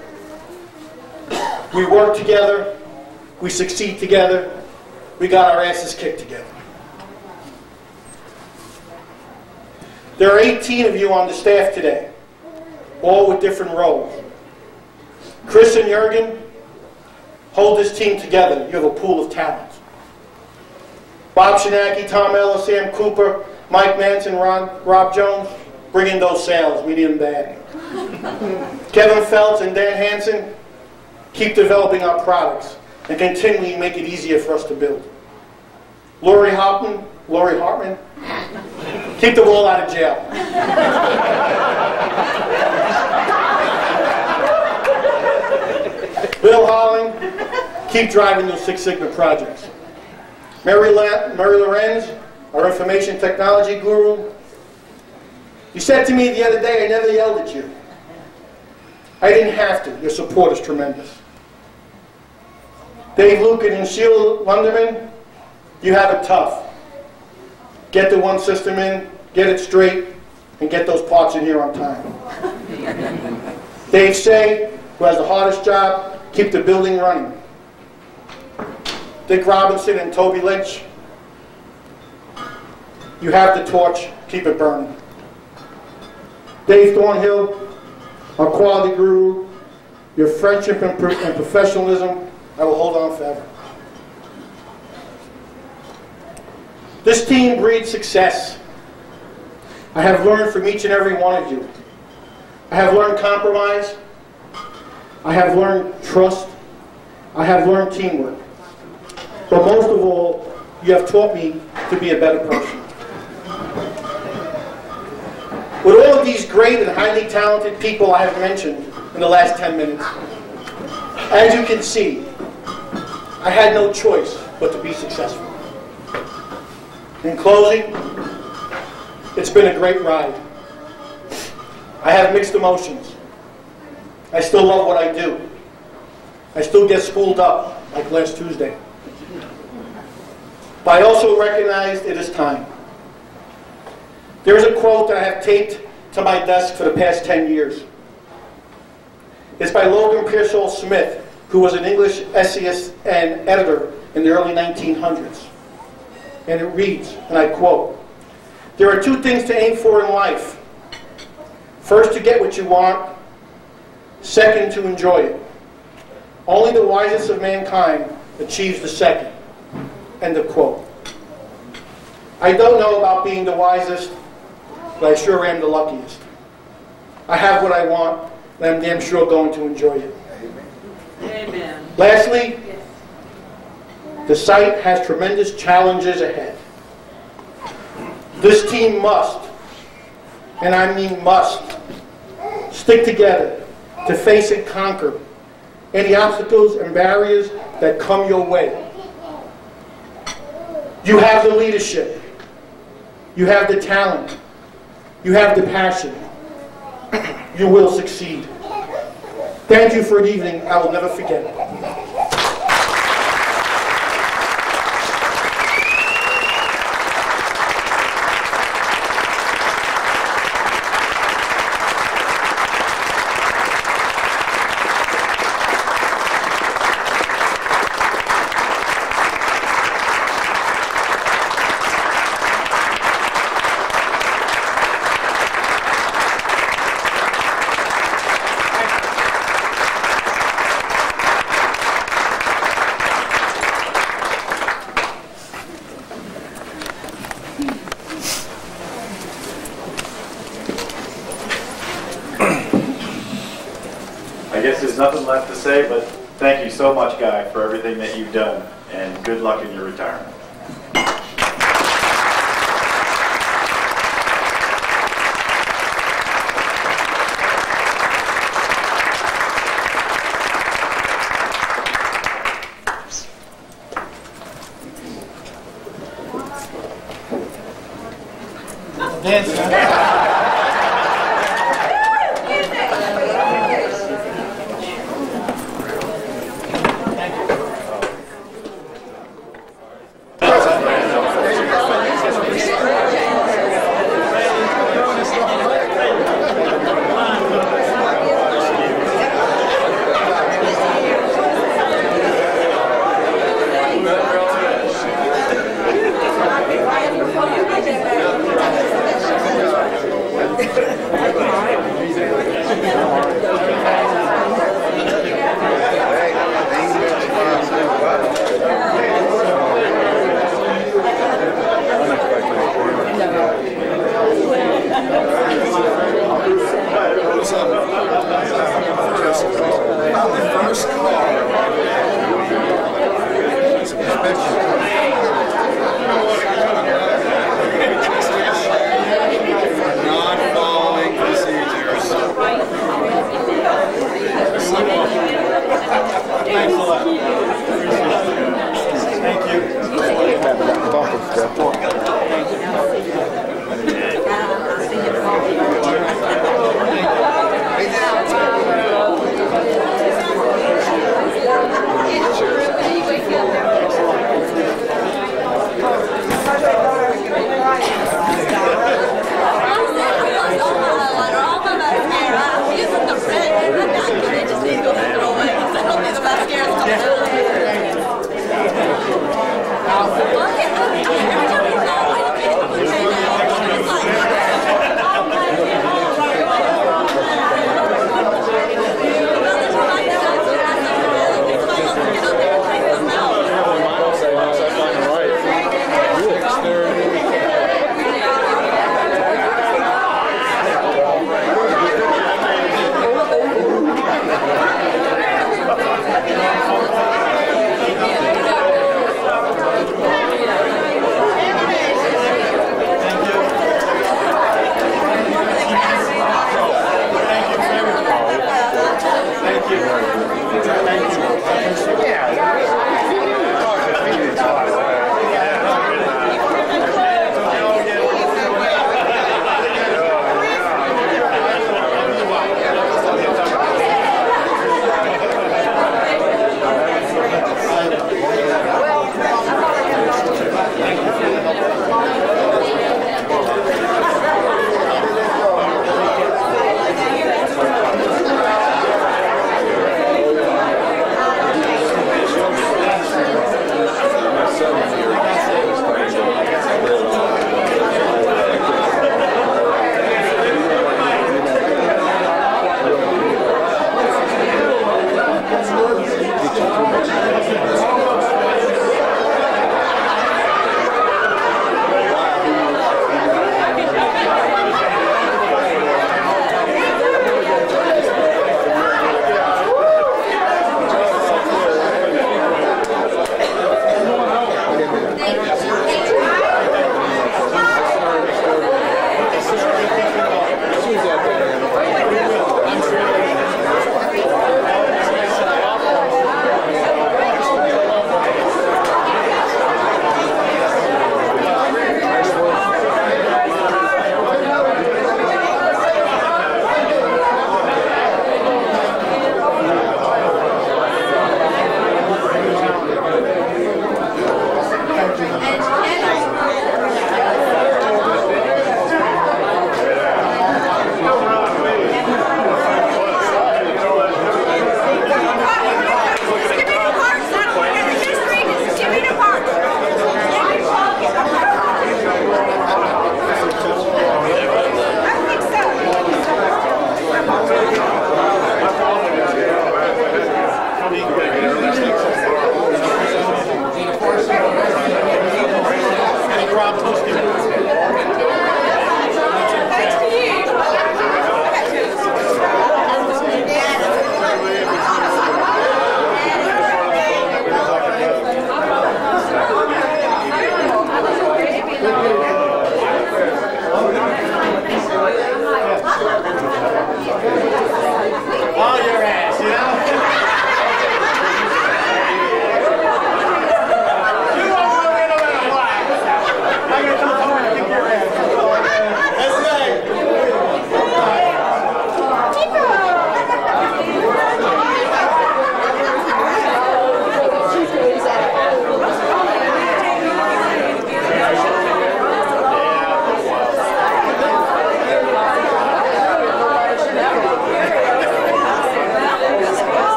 We work together, we succeed together, we got our asses kicked together. There are 18 of you on the staff today, all with different roles. Chris and Jurgen hold this team together. You have a pool of talent. Bob Shinaki, Tom Ellis, Sam Cooper, Mike Manson, Rob Jones, bring in those sales. We need them bad. Kevin Feltz and Dan Hansen, keep developing our products and continually make it easier for us to build. Lori Hartman, keep the ball out of jail. Bill Holling, keep driving those Six Sigma projects. Mary Lorenz, our information technology guru. You said to me the other day, I never yelled at you. I didn't have to. Your support is tremendous. Dave Lucan and Sheila Lunderman, you have it tough. Get the one system in, get it straight, and get those parts in here on time. Dave Shea, who has the hardest job, keep the building running. Dick Robinson and Toby Lynch, you have the torch, keep it burning. Dave Thornhill, our quality guru, your friendship and professionalism, I will hold on forever. This team breeds success. I have learned from each and every one of you. I have learned compromise. I have learned trust. I have learned teamwork. But most of all, you have taught me to be a better person. With all of these great and highly talented people I have mentioned in the last 10 minutes, as you can see, I had no choice but to be successful. In closing, it's been a great ride. I have mixed emotions. I still love what I do. I still get schooled up, like last Tuesday. But I also recognize it is time. There is a quote that I have taped to my desk for the past 10 years. It's by Logan Pearsall Smith, who was an English essayist and editor in the early 1900s. And it reads, and I quote, "There are two things to aim for in life. First, to get what you want. Second, to enjoy it. Only the wisest of mankind achieves the second." End of quote. I don't know about being the wisest, but I sure am the luckiest. I have what I want, and I'm damn sure going to enjoy it. Amen. Lastly, the site has tremendous challenges ahead. This team must, and I mean must, stick together to face and conquer any obstacles and barriers that come your way. You have the leadership. You have the talent. You have the passion. You will succeed. Thank you for an evening I will never forget. I guess there's nothing left to say, but thank you so much, Guy, for everything that you've done, and good luck in your retirement.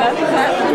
nothing's happening.